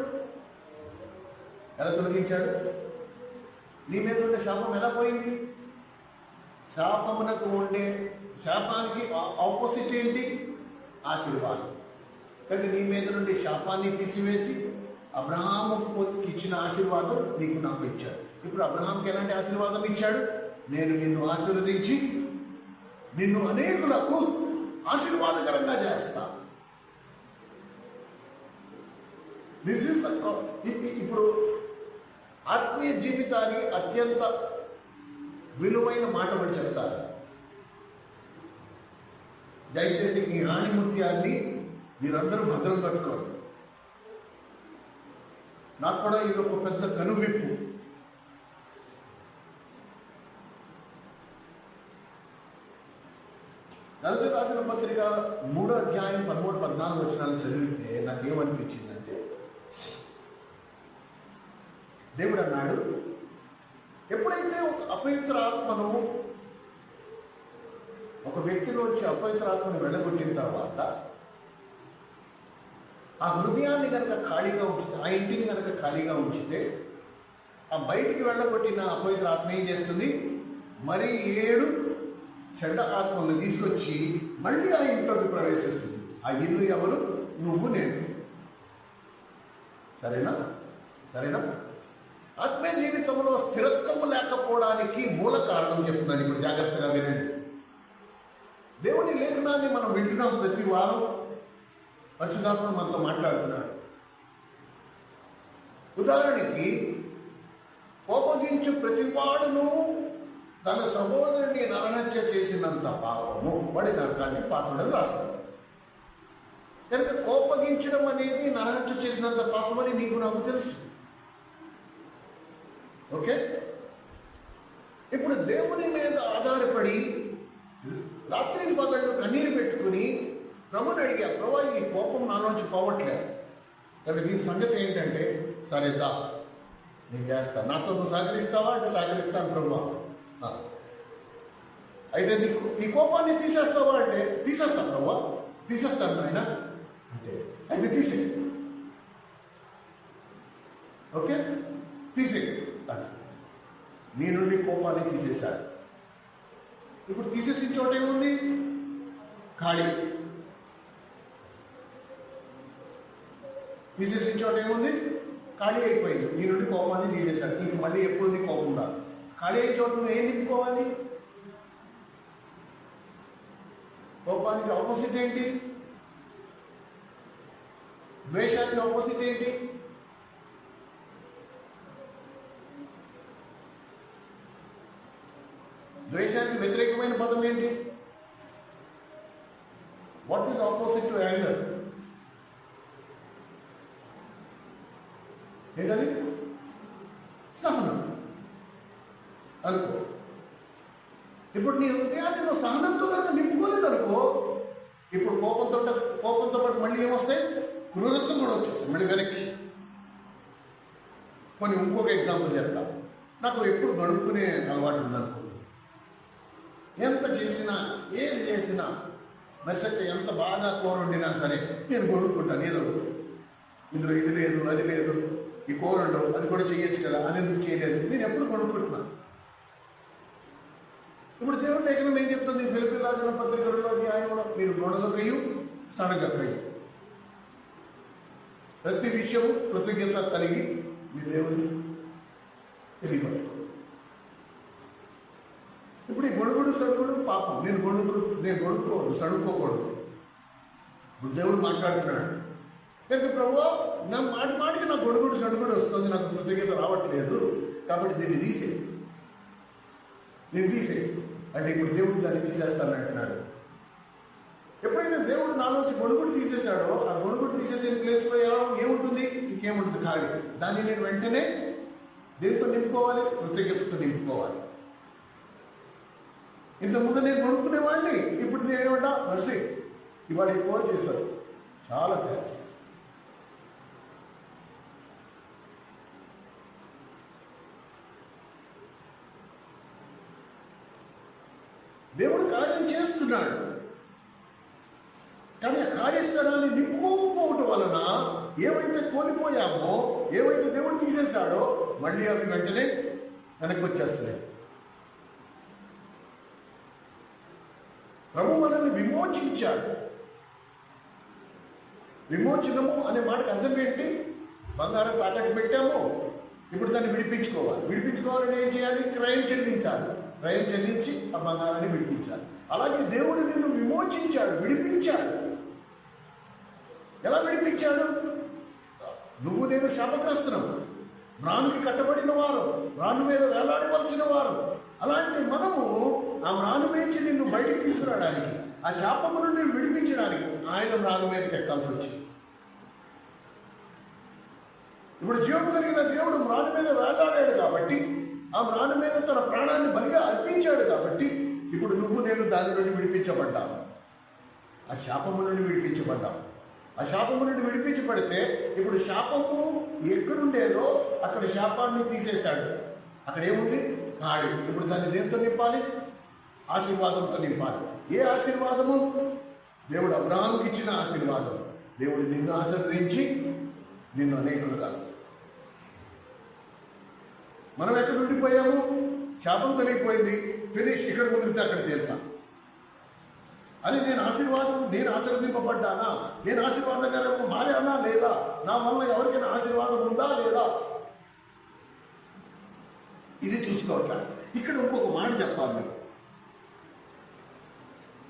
నీ మీద ఉండే శాపం ఎలా పోయింది? శాపమునకు ఉండే శాపానికి ఆపోజిట్ ఏంటి? ఆశీర్వాదం. కానీ నీ మీద నుండి శాపాన్ని తీసివేసి అబ్రహాముకు ఇచ్చిన ఆశీర్వాదం నీకు నాకు ఇచ్చాడు. ఇప్పుడు అబ్రహాంకి ఎలాంటి ఆశీర్వాదం ఇచ్చాడు? నేను నిన్ను ఆశీర్వదించి నిన్ను అనేకులకు ఆశీర్వాదకరంగా చేస్తా. ఇప్పుడు ఆత్మీయ జీవితానికి అత్యంత విలువైన మాట కూడా చెప్తారు. దయచేసి ఈ ఆణిముత్యాన్ని మీరందరూ భద్రం కట్టుకోండి. నాకు కూడా ఇది ఒక పెద్ద కనువిప్పు. గలతీ రాసిన పత్రిక 3వ అధ్యాయం 13-14 వచనాలు చదివితే నాకేమనిపించిందంటే, దేవుడు అన్నాడు, ఎప్పుడైతే ఒక అపవిత్ర ఆత్మను ఒక వ్యక్తిలోంచి అపవిత్ర ఆత్మను వెళ్ళగొట్టిన తర్వాత ఆ హృదయాన్ని కనుక ఖాళీగా ఉంచితే, ఆ ఇంటిని కనుక ఖాళీగా ఉంచితే, ఆ బయటికి వెళ్ళగొట్టిన అపవిత్ర ఆత్మ ఏం చేస్తుంది? మరి 7 చెడ్డ ఆత్మలను తీసుకొచ్చి మళ్ళీ ఆ ఇంట్లోకి ప్రవేశిస్తుంది. ఆ ఇల్లు ఎవరు? నువ్వు, నేను. సరేనా? ఆత్మీయ జీవితంలో స్థిరత్వము లేకపోవడానికి మూల కారణం చెప్తున్నాను. ఇప్పుడు జాగ్రత్తగా వినండి. దేవుని లేఖనాన్ని మనం వింటున్నాం ప్రతి వారం. పరిశుద్ధాత్మ మనతో మాట్లాడుతున్నాడు. ఉదాహరణకి, కోపగించు ప్రతివాడును తన సహోదరుని నరహత్య చేసినంత పాపము వాడి నరకాన్ని పాత్రుడని రాశాడు. కనుక కోపగించడం అనేది నరహత్య చేసినంత పాపమని నీకు నాకు తెలుసు. ఓకే? ఇప్పుడు దేవుని మీద ఆధారపడి రాత్రి పగళ్ళు కన్నీరు పెట్టుకుని ప్రభుని అడిగా, ప్రభా ఈ కోపం నాలోంచి పోవట్లేదు. కానీ దీని సంగతి ఏంటంటే, సరేదా నేను చేస్తాను, నాతో నువ్వు సహకరిస్తావా అంటే సహకరిస్తాను ప్రభా. అయితే నీకు ఈ కోపాన్ని తీసేస్తావా అంటే తీసేస్తా ప్రభా, తీసేస్తాను ఆయన అంటే అయితే తీసే. ఓకే, తీసే అని నీ నుండి కోపాన్ని తీసేశాడు. ఇప్పుడు తీసేసిన చోట ఏముంది? ఖాళీ. తీసేసిన చోట ఏముంది? ఖాళీ అయిపోయింది. నీ నుండి కోపాన్ని తీసేశాడు. నీకు మళ్ళీ ఎప్పుడు నీ కోపం రాదు. ఖాళీ అయిన చోట నువ్వు ఏం నింపుకోవాలి? కోపానికి ఆపోజిట్ ఏంటి? ద్వేషానికి ఆపోజిట్ ఏంటి? ద్వేషానికి వ్యతిరేకమైన పదం ఏంటి? What is opposite to anger? ఏంటది? సహనం అనుకో. ఇప్పుడు నీ హృదయాన్ని నువ్వు సహనంతో కనుక నింపుకోలేదు అనుకో, ఇప్పుడు కోపంతో పాటు మళ్ళీ ఏమొస్తాయి? క్రూరత్వం కూడా వచ్చేస్తాయి మళ్ళీ వెనక్కి. కొన్ని ఇంకొక ఎగ్జాంపుల్ చెప్తా. నాకు ఎప్పుడు గడుపుకునే అలవాటు ఉందనుకో. ఎంత చేసినా, ఏది చేసినా, మరిసక్క ఎంత బాగా కూర వండినా సరే నేను గొడుక్కుంటాను. ఏదో ఇందులో ఇది లేదు, అది లేదు, ఈ కూర ఉండవు, అది కూడా చేయొచ్చు కదా, అది ఎందుకు చేయలేదు, నేను ఎప్పుడు గొడుక్కుంటున్నాను. ఇప్పుడు దేవుడి లేఖనం ఏం చెప్తుంది? ఫిలిప్పీయులకు రాసిన పత్రిక 2వ అధ్యాయంలో మీరు గొడగకయు సనగకయు ప్రతి విషయము కృతజ్ఞత కలిగి మీ దేవుని తెలియపరచు. ఇప్పుడు ఈ గొడుగుడు సడుగుడు పాపం. నేను గొడుక్కోవద్దు, సడుక్కోకూడదు. ఇప్పుడు దేవుడు మాట్లాడుతున్నాడు. కనుక ప్రభువా, నా మాటికి నా గొడుగుడు సడుగుడు వస్తుంది, నాకు కృతజ్ఞత రావట్లేదు, కాబట్టి దీన్ని తీసే అంటే ఇప్పుడు దేవుడు దాన్ని తీసేస్తాను అంటున్నాడు. ఎప్పుడైనా దేవుడు నాలోంచి గొడుగుడు తీసేశాడో, ఆ గొడుగుడు తీసేసిన ప్లేస్లో ఏముంటుంది? ఇంకేముంటుంది? ఖాళీ. దాన్ని నేను వెంటనే దేంతో నింపుకోవాలి? కృతజ్ఞతతో నింపుకోవాలి. ఇంతకుముందు నేను కొనుక్కునేవాడిని, ఇప్పుడు నేనేమంటా? నర్సి ఇవాళ ఈ కోర్ చేశారు, చాలా థ్యాంక్స్. దేవుడు కార్యం చేస్తున్నాడు, కానీ ఆ కార్యస్థలాన్ని నింపుకోకపోవటం వలన ఏవైతే కోల్పోయామో, ఏవైతే దేవుడు తీసేశాడో, మళ్ళీ అవి వెంటనే వెనక్కి వచ్చేస్తున్నాయి. ప్రభు మనల్ని విమోచించాడు. విమోచనము అనే మాటకు అర్థం ఏంటి? బంగారం తాకట్టు పెట్టాము, ఇప్పుడు దాన్ని విడిపించుకోవాలి. విడిపించుకోవాలని ఏం చేయాలి? క్రయం చెల్లించాలి. క్రయం చెల్లించి ఆ బంగారాన్ని విడిపించాలి. అలాగే దేవుడు నిన్ను విమోచించాడు, విడిపించాడు. ఎలా విడిపించాడు? నువ్వు నేను శాపగ్రస్తులం, మ్రానుకి కట్టబడిన వారు, మ్రాను మీద వేలాడవలసిన వారు. అలాంటి మనము ఆ మ్రాను నుంచి నిన్ను బయటికి తీసుకురావడానికి, ఆ శాపము నుండి విడిపించడానికి ఆయన మ్రాను మీదకి ఎక్కాల్సి వచ్చింది. ఇప్పుడు జీవం కలిగిన దేవుడు మ్రాను మీద వేలాడాడు కాబట్టి, ఆ మ్రాను మీద తన ప్రాణాన్ని బలిగా అర్పించాడు కాబట్టి, ఇప్పుడు నువ్వు నేను దాని నుండి విడిపించబడ్డాము. ఆ శాపము నుండి విడిపించబడ్డాము. ఆ శాపము నుండి విడిపించబడితే ఇప్పుడు శాపము ఎక్కడుండేదో అక్కడ శాపాన్ని తీసేశాడు. అక్కడ ఏముంది? నాడి. ఇప్పుడు దాన్ని దేంతో నింపాలి? ఆశీర్వాదంతో నింపాలి. ఏ ఆశీర్వాదము? దేవుడు అబ్రహాముకి ఇచ్చిన ఆశీర్వాదం. దేవుడు నిన్ను ఆశీర్వదించి నిన్ను అనేకులుగా. మనం ఎక్కడ ఉండిపోయాము? శాపం తొలగిపోయింది, ఫినిష్. ఇక్కడ మునిగితే అక్కడ తేలుతాం అని నేను ఆశీర్వదింపబడ్డానా? నేను ఆశీర్వాదకరంగా మారానా లేదా? నా వల్ల ఎవరికైనా ఆశీర్వాదం ఉందా లేదా? ఇది చూసుకోవట్లా. ఇక్కడ ఇంకొక మాట చెప్పాలి మీరు.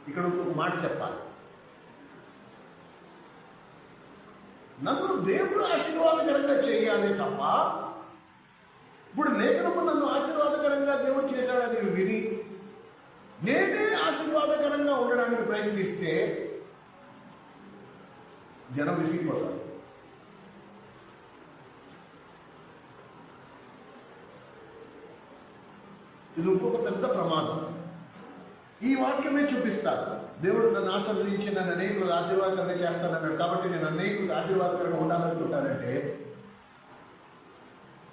ఇక్కడ ఇంకొక మాట చెప్పాలి. నన్ను దేవుడు ఆశీర్వాదకరంగా చేయాలి తప్ప, ఇప్పుడు లేఖనము నన్ను ఆశీర్వాదకరంగా దేవుడు చేశాడని విని నేనే ఆశీర్వాదకరంగా ఉండడానికి ప్రయత్నిస్తే జనం విసిగిపోతారు. ఇది ఇంకొక పెద్ద ప్రమాదం. ఈ వాక్యమే చూపిస్తారు. దేవుడు నన్ను ఆశీర్వదించి నన్ను అనేకులకు ఆశీర్వాదకరంగా చేస్తానన్నాడు కాబట్టి నేను అనేకులకు ఆశీర్వాదకరంగా ఉండాలనుకుంటానంటే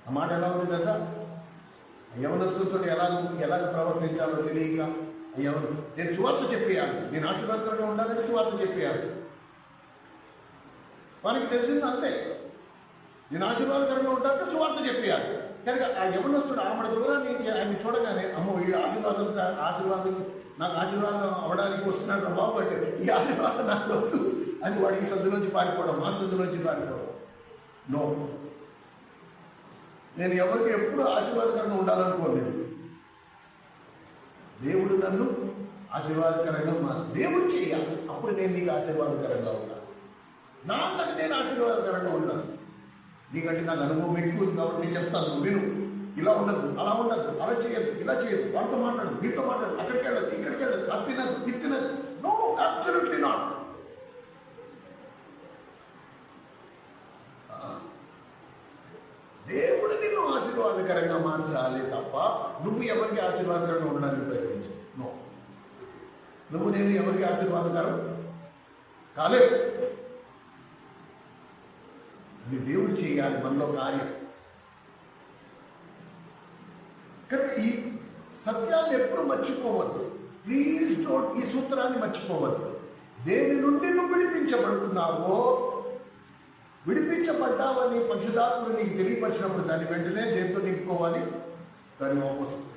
ఆ మాట ఎలా ఉంది కదా? యవనస్తులతో ఎలా ప్రవర్తించాలో తెలియక, నేను సువార్త చెప్పేయాలి, నేను ఆశీర్వాదకరంగా ఉండాలంటే సువార్త చెప్పేయాలి. వానికి తెలిసింది అంతే, నేను ఆశీర్వాదకరంగా ఉంటానంటే సువార్త చెప్పేయాలి. కనుక ఆ యవనస్తుడు ఆమె దూరాన్ని ఆయన చూడగానే, అమ్మో ఈ ఆశీర్వాదం నాకు ఆశీర్వాదం అవడానికి వస్తున్నాడు బాబు అంటే, ఈ ఆశీర్వాదం నాకు వద్దు అని వాడు ఈ సందులోంచి పారిపోవడం, మా సందులోంచి పారిపోవడం. నో, నేను ఎవరికి ఎప్పుడు ఆశీర్వాదకరంగా ఉండాలనుకోలేదు. దేవుడు నన్ను ఆశీర్వాదకరంగా దేవుడు చేయాలి, అప్పుడు నేను నీకు ఆశీర్వాదకరంగా ఉంటాను. నా అంతటి నేను ఆశీర్వాదకరంగా ఉన్నాను. నీకంటే నాకు అనుభవం ఎక్కువ ఉంది కాబట్టి నేను చెప్తాను, విను. ఇలా ఉండదు, అలా ఉండదు, అలా చేయదు, ఇలా చేయదు, వాళ్ళతో మాట్లాడు, మీతో మాట్లాడు, అక్కడికి వెళ్ళదు, ఇక్కడికి వెళ్ళదు, అది తినదు, ఇది తినదు. No, absolutely not. దేవుడు నిన్ను ఆశీర్వాదకరంగా మార్చాలి తప్ప నువ్వు ఎవరికి ఆశీర్వాదకరంగా ఉండడానికి ప్రయత్నించు. నో, నువ్వు నేను ఎవరికి ఆశీర్వాదకరం కాలేదు. అది దేవుడు చేయాలి మనలో కార్యం. కనుక ఈ సత్యాన్ని ఎప్పుడు మర్చిపోవద్దు. ప్లీజ్ డోంట్, ఈ సూత్రాన్ని మర్చిపోవద్దు. దేని నుండి నువ్వు విడిపించబడుతున్నావో, విడిపించబడ్డావని పరిశుద్ధాత్ముడు నీకు తెలియపరిచినప్పుడు దాన్ని వెంటనే దేంతో నింపుకోవాలి? దాని ఆపోజిట్.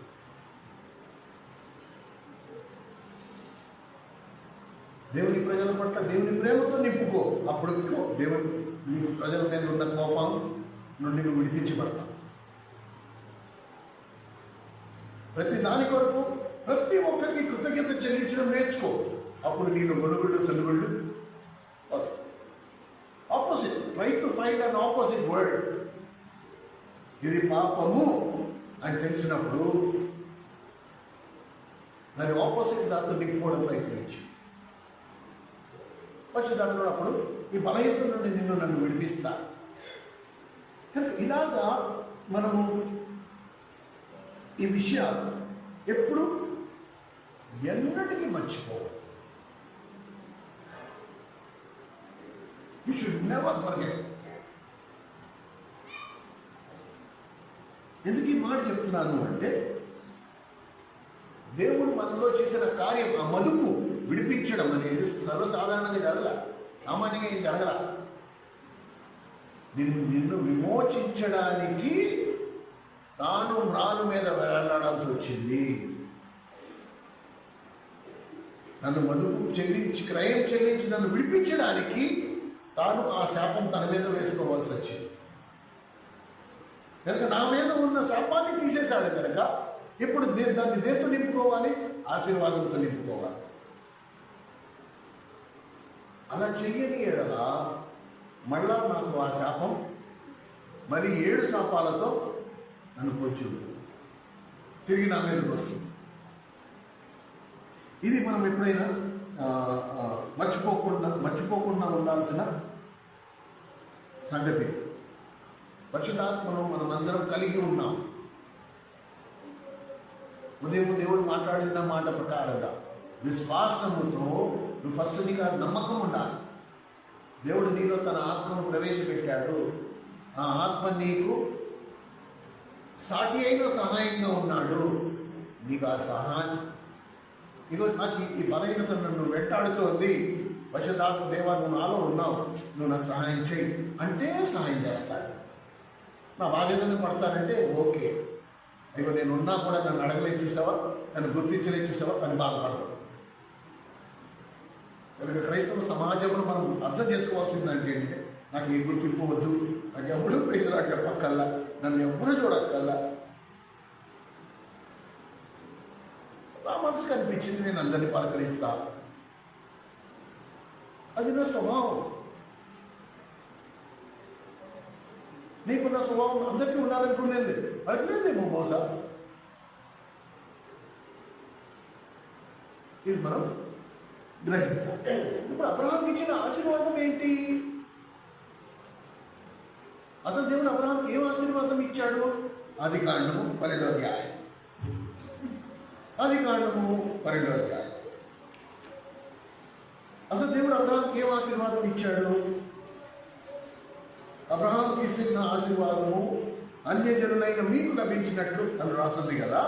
దేవుని ప్రజల పట్ల దేవుని ప్రేమతో నింపుకో. అప్పుడు దేవుని నీకు ప్రజల మీద ఉన్న కోపం నుండి నువ్వు విడిపించబడతావు. ప్రతి దాని కొరకు ప్రతి ఒక్కరికి కృతజ్ఞత చెల్లించడం నేర్చుకో. అప్పుడు నేను గొడుగుళ్ళు సొలుగుళ్ళు opposite. Try to find an opposite word. ఇది పాపము అని తెలిసినప్పుడు దాని ఆపోజిట్ దాంతో నింపుకోవడం ప్రయత్నించి పరిశుద్ధాత్ముడు అప్పుడు ఈ బలహీనత నుండి నిన్ను నన్ను విడిపిస్తా. ఇలాగా మనము ఈ విషయాలు ఎప్పుడు ఎన్నటికీ మర్చిపోవాలి. You should never forget. ఎందుకు ఈ మాట చెప్తున్నాను అంటే, దేవుడు మనలో చేసిన కార్యం, ఆ మదుపు విడిపించడం అనేది సర్వసాధారణంగా జరగల, సామాన్యంగా ఏం జరగల. నిన్ను విమోచించడానికి తాను మ్రాను మీద వేలాడాల్సి వచ్చింది. నన్ను మదుపు చెల్లించి, క్రయం చెల్లించి నన్ను విడిపించడానికి తాను ఆ శాపం తన మీద వేసుకోవాల్సి వచ్చింది. కనుక నా మీద ఉన్న శాపాన్ని తీసేశాడు కనుక ఇప్పుడు దాన్ని దేంతో నింపుకోవాలి? ఆశీర్వాదంతో నింపుకోవాలి. అలా చెయ్యని ఎడల మళ్ళా నాకు ఆ శాపం మరి 7 శాపాలతో నన్ను కొంచెం తిరిగి నా మీదకి వస్తుంది. ఇది మనం ఎప్పుడైనా మర్చిపోకుండా ఉండాల్సిన సంగతి. పరిశుద్ధాత్మను మనమందరం కలిగి ఉన్నాం. ఉదయం దేవుడు మాట్లాడిన మాట ప్రకారంగా విశ్వాసముతో నువ్వు ఫస్ట్ నీకు నమ్మకం ఉండాలి. దేవుడు నీలో తన ఆత్మను ప్రవేశపెట్టాడు. ఆ ఆత్మ నీకు సాటి అయిన సహాయంగా ఉన్నాడు. నీకు ఆ సహాయం, ఈరోజు నాకు ఈ బలహీనత నన్ను వెంటాడుతోంది, పరిశుద్ధాత్మ దేవా నువ్వు నాలో ఉన్నావు, నువ్వు నాకు సహాయం చేయి అంటే సహాయం చేస్తాడు. నా బాధ్యతను పడతానంటే ఓకే, అయ్యో నేను ఉన్నా కూడా నన్ను అడగలేదు చూసావా, నన్ను గుర్తించలేదు చూసావా అని బాధపడదు. కనుక క్రైస్తవ సమాజంలో మనం అర్థం చేసుకోవాల్సిందంటే ఏంటంటే నాకు ఏ గుర్తింపు వద్దు, నాకు ఎప్పుడు ప్రజలు చెప్పక్కల్లా, నన్ను ఎప్పుడు చూడక్కల్లా. నా మనసుకు అనిపించింది నేను అందరినీ పలకరిస్తా, అది నా స్వభావం. నీకున్న స్వభావం అందరికీ ఉండాలనుకునేది లేదు, అడగలేదేమో బహుశా. ఇది మనం గ్రహించాలి. ఇప్పుడు అబ్రహాంకి ఇచ్చిన ఆశీర్వాదం ఏంటి? అసలు దేవుడు అబ్రహాంకి ఏం ఆశీర్వాదం ఇచ్చాడు? ఆదికాండము 12వ అధ్యాయం. అసలు దేవుడు అబ్రహాంకి ఏం ఆశీర్వాదం ఇచ్చాడు? అబ్రహాంకి ఇచ్చిన ఆశీర్వాదము అన్యజనులైన మీకు లభించినట్లు అని రాస్తుంది కదా.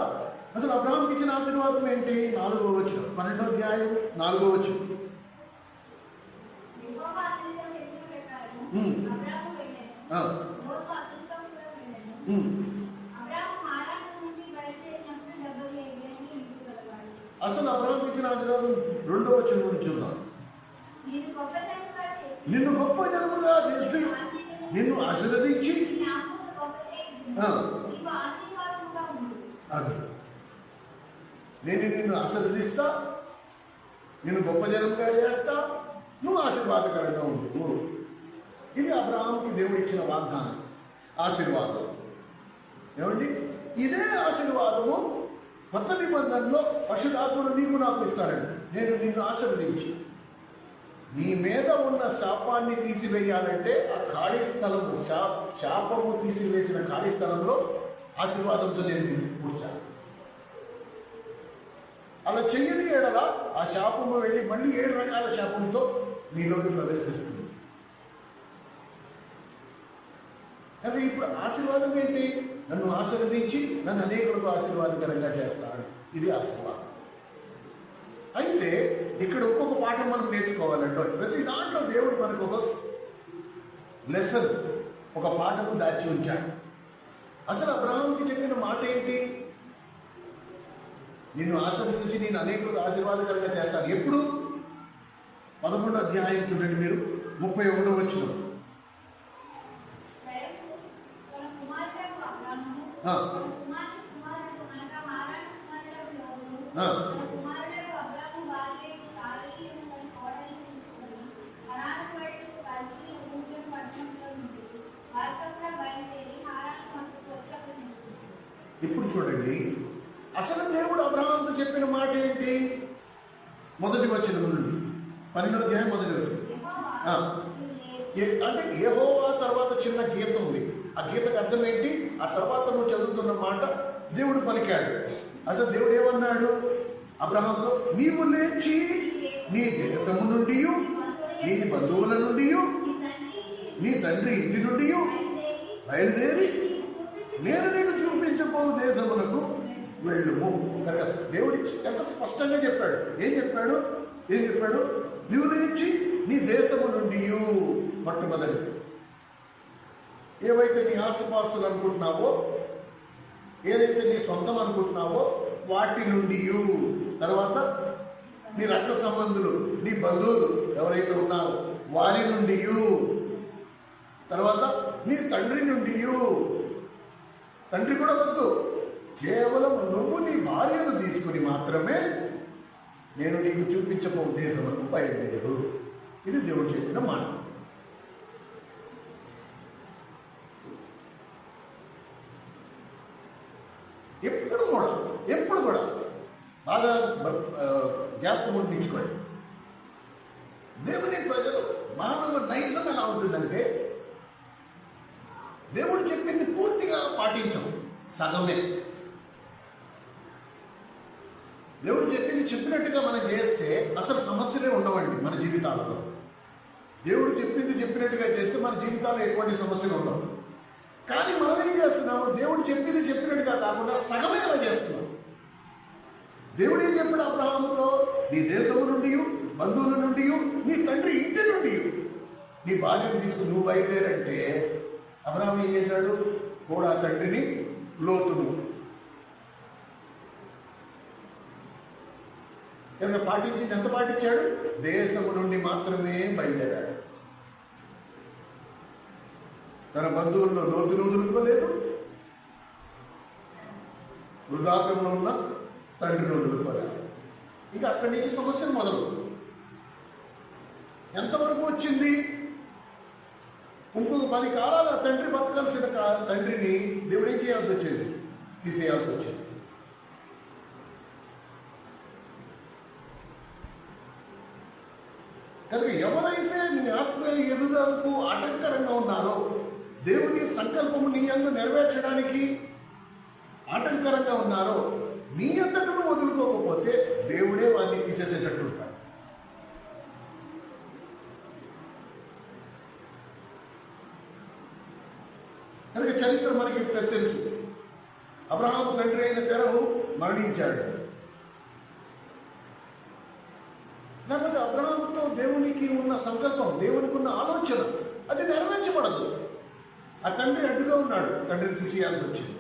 అసలు అబ్రహాంకి ఇచ్చిన ఆశీర్వాదం ఏంటి? 4వ వచనం, 12వ అధ్యాయం 4వ వచనం. అసలు అబ్రహాంకి ఇచ్చిన ఆశీర్వాదం 2వ వచనం నుంచి ఉన్నాం. నిన్ను గొప్ప జనముగా చేసి నిన్ను ఆశీర్వదించి, అది నేను నిన్ను ఆశీర్వదిస్తా, నిన్ను గొప్ప జనంగా చేస్తా, నువ్వు ఆశీర్వాదకరంగా ఉండు. ఇది అబ్రహాంకి దేవుడు ఇచ్చిన వాగ్దానం, ఆశీర్వాదం. ఏమండి, ఇదే ఆశీర్వాదము కొత్త నిబంధనలో పరిశుద్ధాత్ముడు నీకు నాకు ఇస్తాడండి. నేను నిన్ను ఆశీర్వదించి నీ మీద ఉన్న శాపాన్ని తీసివేయాలంటే ఆ ఖాళీ స్థలము, శాపము తీసివేసిన ఖాళీ స్థలంలో ఆశీర్వాదంతో నేను కూర్చాను. అలా చెయ్యని ఎడల ఆ శాపము వెళ్ళి మళ్ళీ 7 రకాల శాపంతో నీలోకి ప్రవేశిస్తుంది. కానీ ఇప్పుడు ఆశీర్వాదం ఏంటి? నన్ను ఆశీర్వదించి నన్ను అనేకులకు ఆశీర్వాదకరంగా చేస్తాడు. ఇది ఆశీర్వాదం. అయితే ఇక్కడ ఒక్కొక్క పాఠం మనం నేర్చుకోవాలంటే ప్రతి దాంట్లో దేవుడు మనకు ఒక లెసన్, ఒక పాఠము దాచి ఉంచాడు. అసలు అబ్రహాంకి చెప్పిన మాట ఏంటి? నిన్ను ఆశీర్వదించి నేను అనేకులకు ఆశీర్వాదకరంగా చేస్తాను. ఎప్పుడు? 11వ అధ్యాయం చూడండి మీరు, 31వ వచనం. ఇప్పుడు చూడండి, అసలు దేవుడు అబ్రహాంతో చెప్పిన మాట ఏంటి? మొదటి వచనం నుండి 12వ అధ్యాయం 1వ వచనం. అంటే యెహోవా తర్వాత చిన్న గీత ఉంది. ఆ గీతకు అర్థం ఏంటి? ఆ తర్వాత నువ్వు చదువుతున్న మాట దేవుడు పలికాడు. అసలు దేవుడు ఏమన్నాడు అబ్రహాంతో? నీవు లేచి నీ దేశము నుండి, నీ బంధువుల నుండి, నీ తండ్రి ఇంటి నుండి బయలుదేరి నేను నీకు చూపించబో దేశములకు వెళ్ళుము. కనుక దేవుడి ఎంత స్పష్టంగా చెప్పాడు. ఏం చెప్పాడు? నీవు లేచి నీ దేశము నుండి, మొట్టమొదటి ఏవైతే నీ ఆస్తుపాస్తులు అనుకుంటున్నావో ఏదైతే నీ సొంతం అనుకుంటున్నావో వాటి నుండి, తర్వాత నీ రక్త సంబంధులు, నీ బంధువులు ఎవరైతే ఉన్నారో వారి నుండి, తర్వాత నీ తండ్రి నుండి, తండ్రి కూడా వద్దు, కేవలం నువ్వు నీ భార్యను తీసుకుని మాత్రమే నేను నీకు చూపించబో దేశం వరకు బయలుదేరు. ఇది దేవుడు చెప్పిన మాట. ఎప్పుడు కూడా బాగా జ్ఞాపకం ఉండించుకోండి. దేవుని ప్రజలు, మానవ నైజం ఎలా ఉంటుందంటే దేవుడు చెప్పింది పూర్తిగా పాటించం, సగమే. దేవుడు చెప్పింది చెప్పినట్టుగా మనం చేస్తే అసలు సమస్యలే ఉండవండి మన జీవితాలలో. దేవుడు చెప్పింది చెప్పినట్టుగా చేస్తే మన జీవితాల్లో ఎటువంటి సమస్యలు ఉండవు. కానీ మనం ఏం చేస్తున్నాము? దేవుడు చెప్పింది చెప్పినట్టుగా కాకుండా సగమే అలా చేస్తున్నాం. దేవుడు ఏం చెప్పాడు అబ్రహాముతో? నీ దేశము నుండి, బంధువుల నుండి, నీ తండ్రి ఇంటి నుండి నీ భార్యను తీసుకుని నువ్వు బయలుదేరంటే అబ్రహాం ఏం చేశాడు? కూడా తండ్రిని, లోతును కనుక పాటించింది. ఎంత పాటించాడు? దేశము నుండి మాత్రమే బయలుదేరాడు. తన బంధువుల్లో లోతును వదులుకోలేదు, వృద్ధాప్యంలో ఉన్న తండ్రిని వదులుకోలేదు. ఇంకా అక్కడి నుంచి సమస్యలు మొదలు. ఎంతవరకు వచ్చింది? ఇంకొక 10 కాలాలు ఆ తండ్రి బతకాల్సిన తండ్రిని దేవుడు ఏం చేయాల్సి వచ్చింది? తీసేయాల్సి వచ్చింది. కనుక ఎవరైతే నీ ఆత్మీయ ఎదుగుదలకు ఆటంకరంగా ఉన్నారో, దేవుని సంకల్పము నీ యందు నెరవేర్చడానికి ఆటంకరంగా ఉన్నారో, నీ అంతటను వదులుకోకపోతే దేవుడే వారిని తీసేసేటట్టు ఉంటాడు. కనుక చరిత్ర మనకి తెలుసు. అబ్రహాము తండ్రి అయిన తెరహు మరణించాడు. లేకపోతే అబ్రహాముతో దేవునికి ఉన్న సంకల్పం, దేవునికి ఉన్న ఆలోచన అది నెరవేర్చబడదు. ఆ తండ్రి అడ్డుగా ఉన్నాడు, తండ్రిని తీసేయాల్సి వచ్చింది.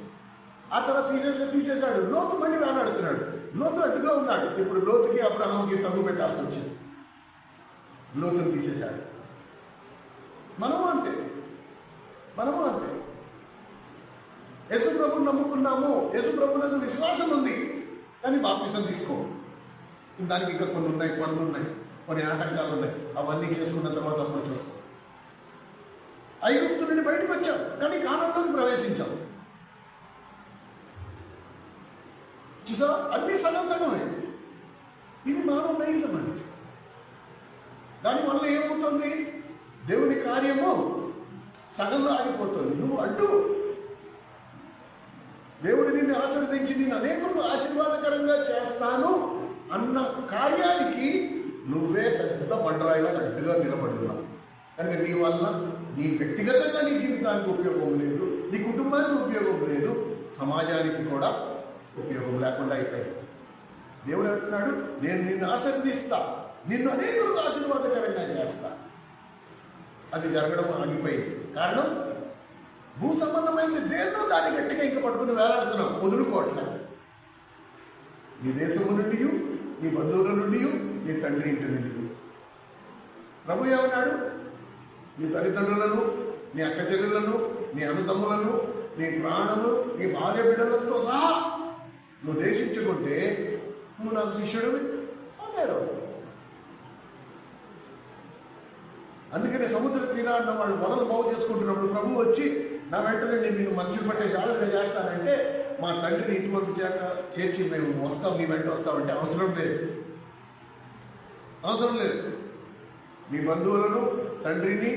ఆ తర్వాత తీసేశాడు. లోతు మళ్ళీ వేలాడుతున్నాడు. లోతు అడ్డుగా ఉన్నాడు. ఇప్పుడు లోతుకి అబ్రహాంకి తగ్గు పెట్టాల్సి వచ్చింది. లోతును తీసేశాడు. మనము అంతే. యేసు ప్రభుని నమ్ముకున్నాము, యేసు ప్రభునందు విశ్వాసం ఉంది, కానీ బాప్తిసం తీసుకో. దానికి ఇంకా కొన్ని ఉన్నాయి, పనులు ఉన్నాయి, కొన్ని ఆటంకాలు ఉన్నాయి. అవన్నీ చేసుకున్న తర్వాత అప్పుడు చూస్తాం. ఐగుప్తు నుండి బయటకు వచ్చాం, కానీ కానానులోకి ప్రవేశించాం. చూసా, అన్ని సగమే. ఇది మానవ నైజం అండి. దానివల్ల ఏమవుతుంది? దేవుని కార్యము సగంలో ఆగిపోతుంది. నువ్వు అడ్డు. దేవుడు నిన్ను ఆశీర్వదించి నేను అనేకులకు ఆశీర్వాదకరంగా చేస్తాను అన్న కార్యానికి నువ్వే పెద్ద బండరాయిలా అడ్డుగా నిలబడుతున్నావు. కనుక నీ వల్ల నీ వ్యక్తిగతంగా నీ జీవితానికి ఉపయోగం లేదు, నీ కుటుంబానికి ఉపయోగం లేదు, సమాజానికి కూడా ఉపయోగం లేకుండా అయిపోయింది. దేవుడు అంటున్నాడు, నేను నిన్ను ఆశీర్వదిస్తా, నిన్ను అనేకులకు ఆశీర్వాదకరంగా చేస్తా. అది జరగడం ఆగిపోయింది. కారణం, భూ సంబంధమైంది దేన్నో దాన్ని గట్టిగా ఇంకా పట్టుకుని వేలాడుతున్నాం, వదులుకోవట్లేదు. నీ దేశము నుండి, నీ బంధువుల నుండి, నీ తండ్రి ఇంటి నుండి. ప్రభు ఏమన్నాడు? నీ తల్లిదండ్రులను, నీ అక్క చెల్లెలను, నీ అన్నతమ్ములను, నీ ప్రాణము, నీ భార్య బిడ్డలతో సహా నువ్వు దేశించుకుంటే నువ్వు నాకు శిష్యుడివి అన్నారు. అందుకనే సముద్ర తీరాన్న వాళ్ళు వలలు బాగు చేసుకుంటున్నప్పుడు ప్రభు వచ్చి నా వెంటనే నేను నిన్ను మనుషులు పట్టే జాగ్రత్తగా చేస్తానంటే, మా తండ్రిని ఇంటి వరకు చేర్చి మేము వస్తాం, మీ వెంట వస్తామంటే అవసరం లేదు. నీ బంధువులను, తండ్రిని,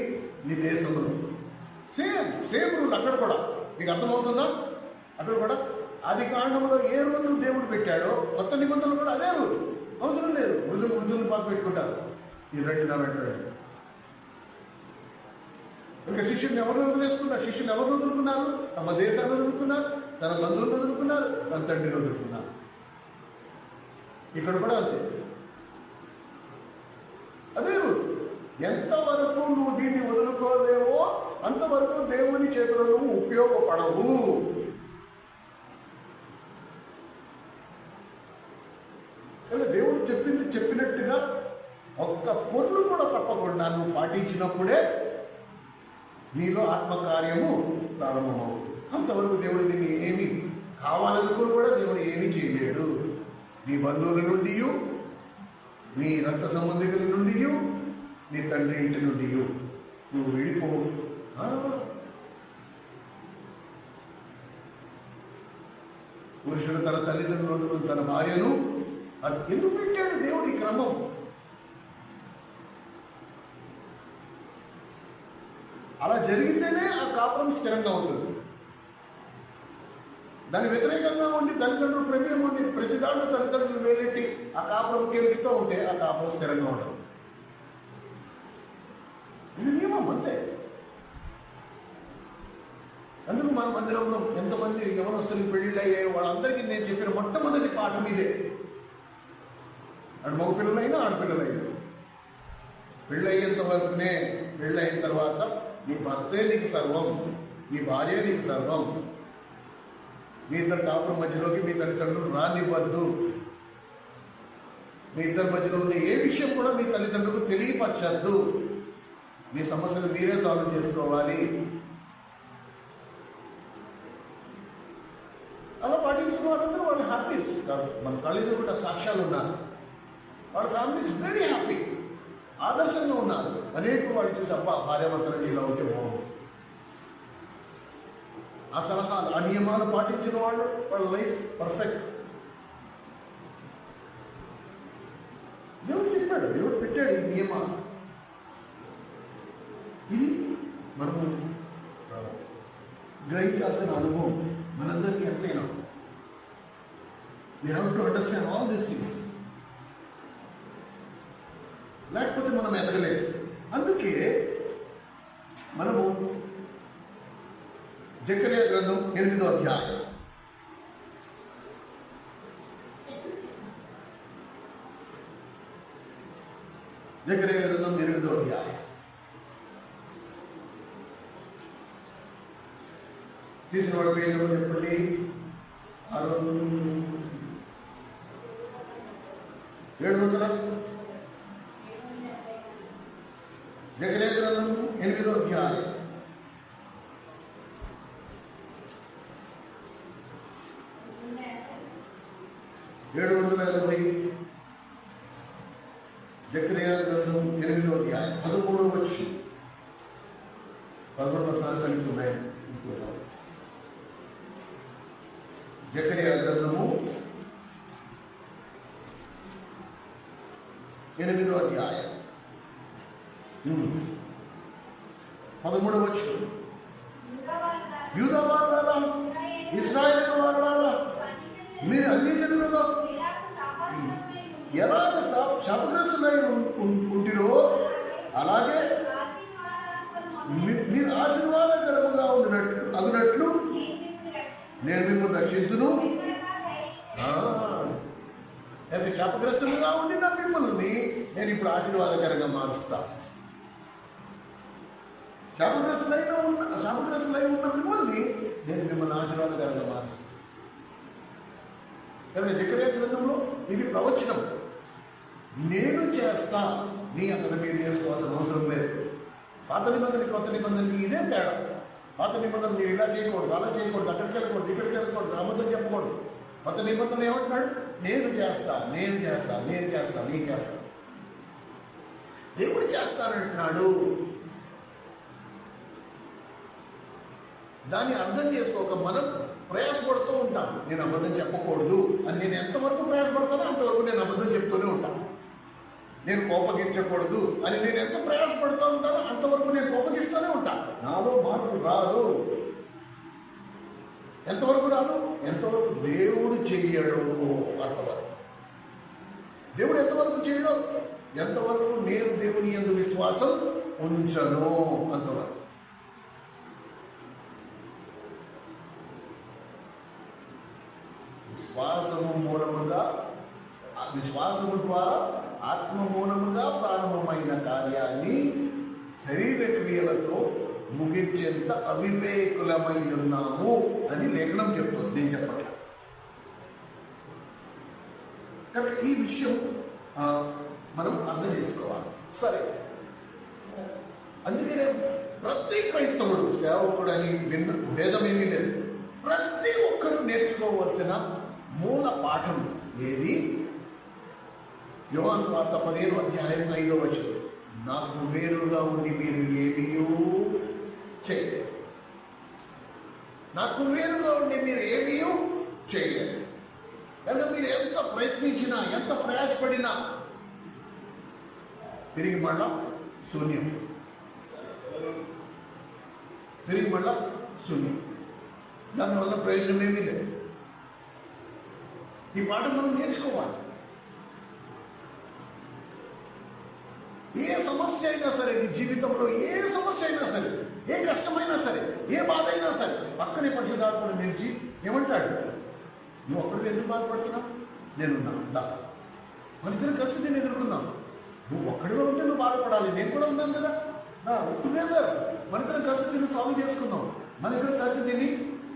నీ దేశమును సేమ్ రూల్ అక్కడ కూడా. మీకు అర్థమవుతుందా? అక్కడ కూడా ఆది కాండంలో ఏ రూల్ దేవుడు పెట్టాడో కొత్త నిబంధనలు కూడా అదే రూల్. అవసరం లేదు. వృద్ధులను పాటు పెట్టుకుంటారు. ఈ రెండు నా వెంట. ఇంకా శిష్యుని ఎవరు వదిలేసుకున్నారు? శిష్యులు ఎవరు వదులుకున్నారు? తమ దేశాన్ని వదులుకున్నారు, తన బంధువులను వదులుకున్నారు, తన తండ్రిని వదులుకున్నారు. ఇక్కడ కూడా అంతే. అదే రూల్. ఎంతవరకు నువ్వు దీన్ని వదులుకోలేవో అంతవరకు దేవుని చేతుల్లో నువ్వు ఉపయోగపడవు. చెప్పింది చెప్పినట్టుగా ఒక్క పొర్లు కూడా తప్పకుండా నువ్వు పాటించినప్పుడే నీలో ఆత్మకార్యము ప్రారంభమవుతుంది. అంతవరకు దేవుడు నిన్ను ఏమి కావాలనుకుని కూడా దేవుడు ఏమీ చేయలేడు. నీ బంధువుల నుండి, నీ రక్త సంబంధికుల నుండి, నీ తండ్రి ఇంటి నుండి నువ్వు విడిపో. పురుషుడు తన తల్లిదండ్రులను, తన భార్యను, అది ఎందుకు పెట్టాడు దేవుడి క్రమం? అలా జరిగితేనే ఆ కాపురం స్థిరంగా ఉంటుంది. దాని వ్యతిరేకంగా ఉండి తల్లిదండ్రులు ప్రేమ ఉండి ప్రతి దాంట్లో తల్లిదండ్రులు వేలెట్టి ఆ కాపురం కేలితో ఉంటే ఆ కాపురం స్థిరంగా ఉండదు. ఇది నియమం అంతే. అందుకు మన మందిరంలో ఎంతమంది యవనస్తులు పెళ్లిళ్ళు అయ్యాయో వాళ్ళందరికీ నేను చెప్పిన మొట్టమొదటి పాఠం ఇదే. అటు మగ పిల్లలైనా ఆడపిల్లలైనా పెళ్ళయ్యేంత వరకునే, పెళ్ళయిన తర్వాత నీ భర్తే నీకు సర్వం, నీ భార్య నీకు సర్వం. మీ ఇద్దరు కాపురం మధ్యలోకి మీ తల్లిదండ్రులు రానివ్వద్దు. మీ ఇద్దరి మధ్యలో ఉండే ఏ విషయం కూడా మీ తల్లిదండ్రులకు తెలియపరచద్దు. మీ సమస్యలు మీరే సాల్వ్ చేసుకోవాలి. అలా పాటించిన వాళ్ళందరూ వాళ్ళు హ్యాపీస్. మన కాలేజీలో కూడా సాక్ష్యాలు ఉన్నారు. వాళ్ళ ఫ్యామిలీస్ వెరీ హ్యాపీ, ఆదర్శంగా ఉన్నారు. అనేక వాళ్ళు చూసి అబ్బా భార్యాభర్తలు ఇలా ఉంటే బాగుంది. ఆ సలహాలు, ఆ నియమాలు పాటించిన వాళ్ళు వాళ్ళ లైఫ్ పర్ఫెక్ట్. దేవుడు చెప్పాడు, దేవుడు పెట్టాడు ఈ నియమాలు. ఇది మనము గ్రహించాల్సిన అనుభవం మనందరికీ ఎంతైనా. We have to understand all these things. లేకపోతే మనం ఎదగలేదు. అందుకే మనము జకర్యా గ్రంథం 8వ అధ్యాయం జకర్యా గ్రంథం 8వ అధ్యాయం తీసిన వాడు పేరు చెప్పండి. 700 జకర్యా గ్రంథం 8వ అధ్యాయం 780. జకర్యా గ్రంథం 8వ అధ్యాయం 13వ వచనం. 11 వచనాలు ఉన్నాయి. జకర్యా గ్రంథము 8వ అధ్యాయం 13వ వచనం. యూదా వారలారా, ఇశ్రాయేలు వారలారా, మీరు అన్ని జనులలో ఎలాగ శాపగ్రస్తులై ఉంటిరో అలాగే మీరు ఆశీర్వాదకరముగా అగునట్లు నేను మిమ్మల్ని రక్షించును. అంటే శాపగ్రస్తులుగా ఉండిన మిమ్మల్ని నేను ఇప్పుడు ఆశీర్వాదకరంగా మారుస్తా. శాపగ్రస్తులై ఉన్న మిమ్మల్ని నేను మిమ్మల్ని ఆశీర్వాదకరంగా మారుస్తా. కనుక జకర్యా గ్రంథంలో ఇది ప్రవచనం. నేను చేస్తా, నీ అక్కడ మీరు చేసుకోవాల్సిన అవసరం లేదు. పాత నిబంధనకి కొత్త నిబంధనకి ఇదే తేడా. పాత నిబంధన మీరు ఇలా చేయకూడదు, అలా చేయకూడదు, అక్కడికి వెళ్ళకూడదు, ఇక్కడికి వెళ్ళకూడదు, అబద్ధం చెప్పకూడదు. కొత్త నిబంధన ఏమంటున్నాడు? నేను చేస్తా, నేను చేస్తా, నేను చేస్తా, నేను చేస్తా. దేవుడు చేస్తానంటున్నాడు. దాన్ని అర్థం చేసుకోక మనం ప్రయాసపడుతూ ఉంటాను. నేను అబద్ధం చెప్పకూడదు అని నేను ఎంతవరకు ప్రయాసపడతానో అంతవరకు నేను అబద్ధం చెప్తూనే ఉంటాను. నేను కోపగించకూడదు అని నేను ఎంత ప్రయాసపడుతూ ఉంటానో అంతవరకు నేను కోపగిస్తూనే ఉంటాను. నాలో మార్పు రాదు. ఎంతవరకు రాదు? ఎంతవరకు దేవుడు చెయ్యడు అంతవరకు. దేవుడు ఎంతవరకు చేయడు? ఎంతవరకు నేను దేవుని యందు విశ్వాసం ఉంచను అంతవరకు. విశ్వాసము ద్వారా ఆత్మ మూలముగా ప్రారంభమైన కార్యాన్ని శరీర క్రియలతో ముగించేంత అవివేకులమై ఉన్నాము అని లేఖనం చెప్తుంది. నేను చెప్పట్లేదు. కాబట్టి ఈ విషయం మనం అర్థం చేసుకోవాలి. సరే, అందుకనే ప్రతి క్రైస్తవుడు సేవకుడు అని భేదమేమీ లేదు. ప్రతి ఒక్కరూ నేర్చుకోవాల్సిన మూల పాఠం ఏది? యోహాను సువార్త 15:5 నాకు వేరుగా ఉండి మీరు ఏమీ చేయలేరు. నాకు వేరుగా ఉండి మీరు ఏమీ చేయలేరు. కనుక మీరు ఎంత ప్రయత్నించినా, ఎంత ప్రయాసపడినా తిరిగి మళ్ళా శూన్యం. దానివల్ల ప్రయోజనమేమీ లేదు. ఈ పాఠం మనం నేర్చుకోవాలి. ఏ సమస్య అయినా సరే, నీ జీవితంలో ఏ సమస్య అయినా సరే, ఏ కష్టమైనా సరే, ఏ బాధ అయినా సరే, పక్కనే పరిశుద్ధాత్ముడు నిలిచి ఏమంటాడు? నువ్వు ఒక్కడికి ఎందుకు బాధపడుతున్నావు? నేనున్నాను, దా మన ఇద్దరు కలిసి దీన్ని ఎదుర్కొన్నాను. నువ్వు ఒక్కడిగా ఉంటే నువ్వు బాధపడాలి, నేను కూడా ఉన్నాను కదా. టుగెదర్ మన ఇద్దరం కలిసి దీన్ని సాల్వ్ చేసుకుందాం, మన ఇద్దరం కలిసి దీన్ని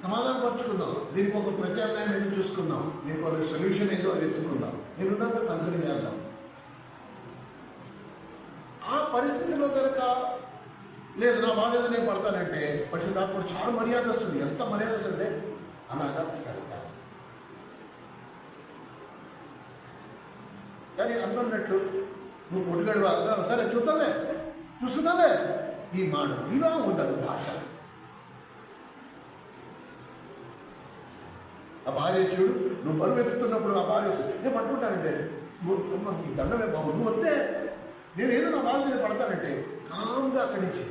సమాధానం పరుచుకుందాం, దీనికి ఒక ప్రత్యామ్నాయం ఏదో చూసుకుందాం, దీనికి ఒక సొల్యూషన్ ఏదో ఎత్తుకుందాం. నేనున్నాను, అందరికీ చేద్దాం. ఆ పరిస్థితిలో కనుక లేదు, నా బాధ్యత నేను పడతానంటే పరిశుద్ధాత్ముడు చాలా మర్యాద వస్తుంది. ఎంత మర్యాద వస్తుంటే అలాగా సరిగ్గా. కానీ అన్నట్టు నువ్వు పొడిగడువా, సరే చూసుకుందాలే ఈ మాట ఇలా ఉండదు భాష. ఆ భార్య చూడు, నువ్వు బరువు ఎత్తుతున్నప్పుడు ఆ భార్య నేను పట్టుకుంటానంటే ఈ దండమే బాబు, నువ్వు వస్తే నేను ఏదో నా బాధ నేను పడతానంటే కామ్గా అక్కడి నుంచి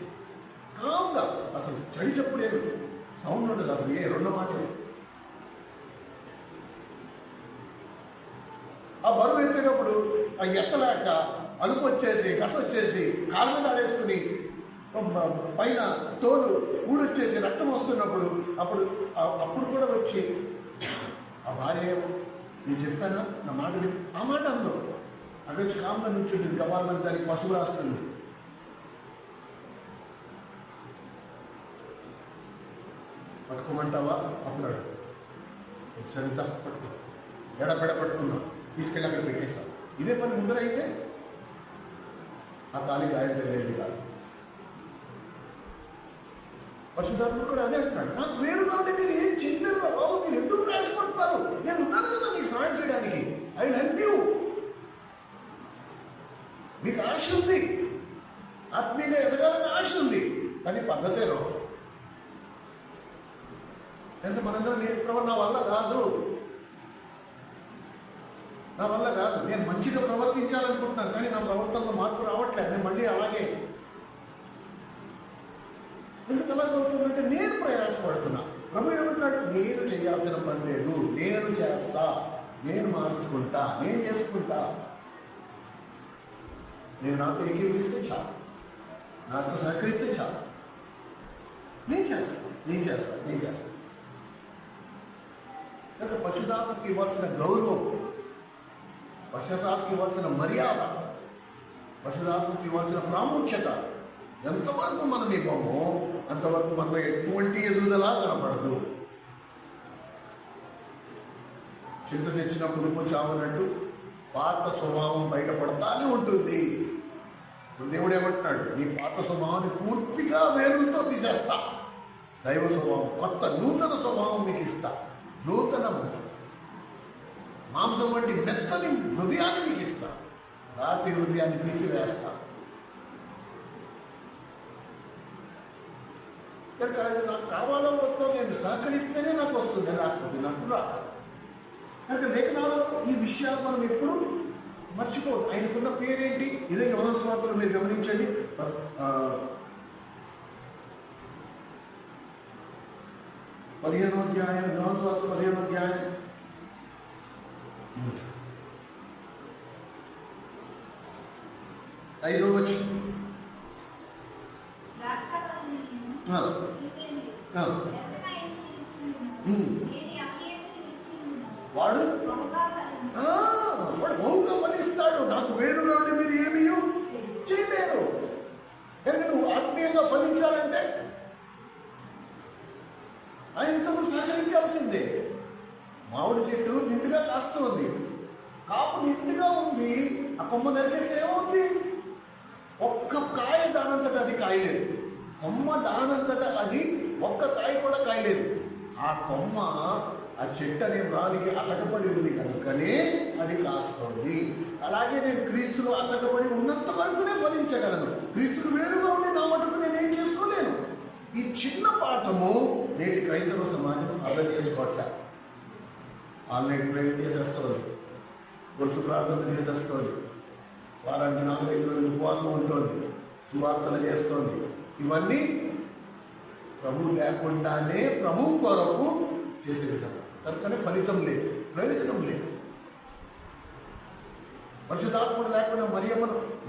కామ్గా, అసలు చడి చెప్పులేదు, సౌండ్ ఉండదు, అసలు ఏ రెండో మాటలు. ఆ బరువు ఎత్తేటప్పుడు ఆ ఎత్తలేక అలుపు వచ్చేసి, కస వచ్చేసి, కాళ్ళ మీద ఆడేసుకుని పైన తోలు ఊడొచ్చేసి రక్తం వస్తున్నప్పుడు అప్పుడు కూడా వచ్చి ఆ భార్య నేను చెప్తానా నా మాట ఆ మాట అందో అక్కడ వచ్చి కామ్గా నుంచుంటుంది. గబాలను దానికి పసుపు రాస్తుంది. పట్టుకోమంటావా? అప్పుడు సరిగ్గా పట్టుకో, ఎడపెడ పట్టుకున్నాం, తీసుకెళ్ళి అక్కడ పెట్టేస్తాం. ఇదే పని ముందర అయితే ఆ కాలి గాయం తెలియదు కాదు. పరిశుద్ధాత్ముడు కూడా అదే అంటున్నాడు, నాకు వేరుగా ఉంటే మీరు ఏం చేయలేరు బాబు, మీరు ఎందుకు ప్రయాసపడుతున్నారు? నేను ఉన్నాను కదా మీకు సహాయం చేయడానికి. I will help you. మీకు ఆశ ఉంది, ఆత్మీయంగా ఎదగాలని ఆశ ఉంది, కానీ పద్ధతే రావు. ఎంత మనందరం నేర్చుకోవడం నా వల్ల కాదు, నేను మంచిగా ప్రవర్తించాలనుకుంటున్నాను, కానీ నా ప్రవర్తనలో మార్పు రావట్లేదు. నేను మళ్ళీ అలాగే. ఎందుకు అలాగవుతుందంటే నేను ప్రయాసపడుతున్నా. ప్రభు ఏమంటున్నాడు? నేను చేయాల్సిన పని లేదు, నేను చేస్తా, నేను మార్చుకుంటా, నేను చేసుకుంటా. నేను నాతో ఏకీభవిస్తే చాలు, నాతో సహకరిస్తే చాలు. నేను చేస్తాను. కనుక పరిశుద్ధాత్మకి ఇవ్వాల్సిన గౌరవం, పరిశుద్ధాత్మకి ఇవ్వాల్సిన మర్యాద, పరిశుద్ధాత్మకి ఇవ్వాల్సిన ప్రాముఖ్యత ఎంతవరకు మనం ఇవ్వమో అంతవరకు మనలో ఎటువంటి ఎదుగుదల కనపడదు. చింత తెచ్చినప్పుడు చావనట్టు పాత స్వభావం బయటపడతానే ఉంటుంది. దేవుడు ఏమంటున్నాడు? నీ పాత స్వభావాన్ని పూర్తిగా వేరులతో తీసేస్తా, దైవ స్వభావం, కొత్త నూతన స్వభావం మీకు ఇస్తా. నూతన మాంసం వంటి మెత్తని హృదయాన్ని మీకు ఇస్తా, రాతి హృదయాన్ని తీసివేస్తా. కనుక అది నాకు కావాలో వద్దో నేను సహకరిస్తేనే నాకు వస్తుంది, రాకపోతే నాకు రాదు. కనుక లేఖనాలలో ఈ విషయాలు మనం ఎప్పుడు మర్చిపోదు. ఆయనకున్న పేరేంటి? ఇదే యోహాను సువార్తలో మీరు గమనించండి, 15వ అధ్యాయం, యోహాను సువార్త 15వ అధ్యాయం 5వ వచనం. వాడు బహుగా ఫలిస్తాడు. నాకు వేరుగా ఉండి మీరు ఏమీ చేయలేరు. కనుక నువ్వు ఆత్మీయంగా ఫలించాలంటే ఆయనతో సహకరించాల్సిందే. మామిడి చెట్టు నిండుగా కాస్తుంది, కాపు నిండుగా ఉంది, ఆ కొమ్మ నరికేస్తే ఏమవుతుంది? ఒక్క కాయ దానంతటా అది కాయలేదు. కొమ్మ దానంతటా అది ఒక్క కాయ కూడా కాయలేదు. ఆ కొమ్మ ఆ చెట్టు అనే వ్రానికి అతకబడి ఉంది కనుకనే అది కాస్తోంది. అలాగే నేను క్రీస్తులో అతకబడి ఉన్నంత వరకునే ఫలించగలను. క్రీస్తుకు వేరుగా ఉండి నా మటుకు నేనేం చేసుకోలేను. ఈ చిన్న పాఠము నేటి క్రైస్తవ సమాజం అర్థం చేసుకోవట్లే. ఆన్లైన్ ప్రేయర్ చేసేస్తుంది, గొలుసు ప్రార్థన చేసేస్తుంది, వారానికి 4-5 రోజులు ఉపవాసం ఉంటుంది, సువార్తలు చేస్తోంది. ఇవన్నీ ప్రభు లేకుండానే ప్రభు కొరకు చేసే విధంగా కనుకనే ఫలితం లేదు, ప్రయోజనం లేదు. పరిశుద్ధాత్ముడు లేకుండా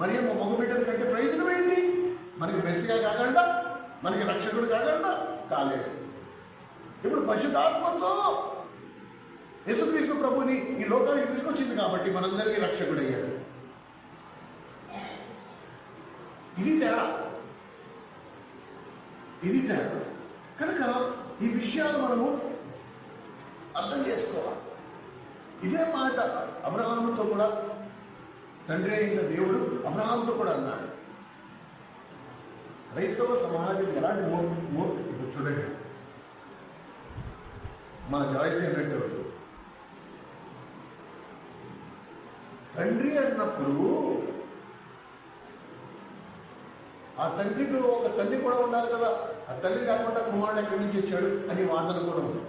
మరియమ్మ మగబిడ్డల కంటే ప్రయోజనం ఏంటి? మనకి మెస్సిగా కాకుండా, మనకి రక్షకుడు కాకుండా కాలేదు. ఇప్పుడు పరిశుద్ధాత్మతో యేసుక్రీస్తు ప్రభుని ఈ లోకానికి తీసుకొచ్చింది కాబట్టి మనందరికీ రక్షకుడు అయ్యాడు. ఇది తేడా. కనుక ఈ విషయాలు మనము అర్థం చేసుకోవాలి. ఇదే మాట అబ్రహాముతో కూడా తండ్రి అయిన దేవుడు అబ్రహాముతో కూడా అన్నాడు. క్రైస్తవ సమాజం ఎలాంటి ఇప్పుడు చూడండి, మా జాయిస్ అన్నట్టు తండ్రి అన్నప్పుడు ఆ తండ్రికి ఒక తల్లి కూడా ఉండాలి కదా. ఆ తల్లి లేకుండా కుమారుడు ఎక్కడి నుంచి వచ్చాడు అని వాదన కూడా ఉంది.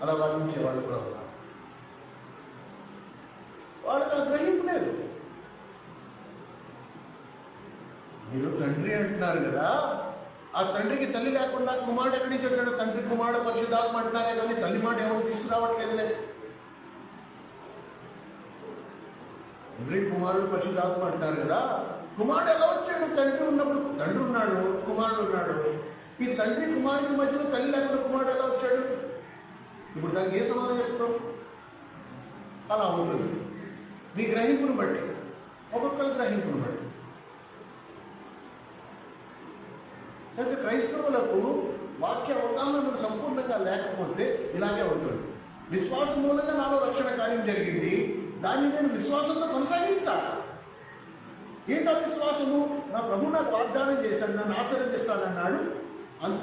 అలా వాదించే వాళ్ళు కూడా ఉన్నారు. వాళ్ళకి ఆ గ్రహింపు లేదు. మీరు తండ్రి అంటున్నారు కదా, ఆ తండ్రికి తల్లి లేకుండా కుమారుడు ఎక్కడి నుంచి వచ్చాడు? తండ్రి కుమారుడు పరిశుద్ధాత్మ అంటున్నారే కానీ తల్లి మాట ఎవరు తీసుకురావట్లేదులే. తండ్రి కుమారుడు పరిశుద్ధాత్మ అంటున్నారు కదా, కుమారుడు ఎలా వచ్చాడు? తండ్రి ఉన్నప్పుడు తండ్రి ఉన్నాడు, కుమారుడు ఉన్నాడు. ఈ తండ్రి కుమారుడి మధ్యలో తల్లి లేకుండా కుమారుడు ఎలా వచ్చాడు? ఇప్పుడు దానికి ఏ సమాధానం చెప్తాం? అలా ఉంటుంది. మీ గ్రహింపును బట్టి, ఒక్కొక్కరి గ్రహింపును బట్టి. కనుక క్రైస్తవులకు వాక్య అవగాహన సంపూర్ణంగా లేకపోతే ఇలాగే ఉంటుంది. విశ్వాసం మూలంగా నాలో రక్షణ కార్యం జరిగింది, దాన్ని నేను విశ్వాసంతో కొనసాగించాలి. ఏంటో విశ్వాసము? నా ప్రభు నాకు వాగ్దానం చేశాడు, నన్ను ఆశీర్వదిస్తానన్నాడు,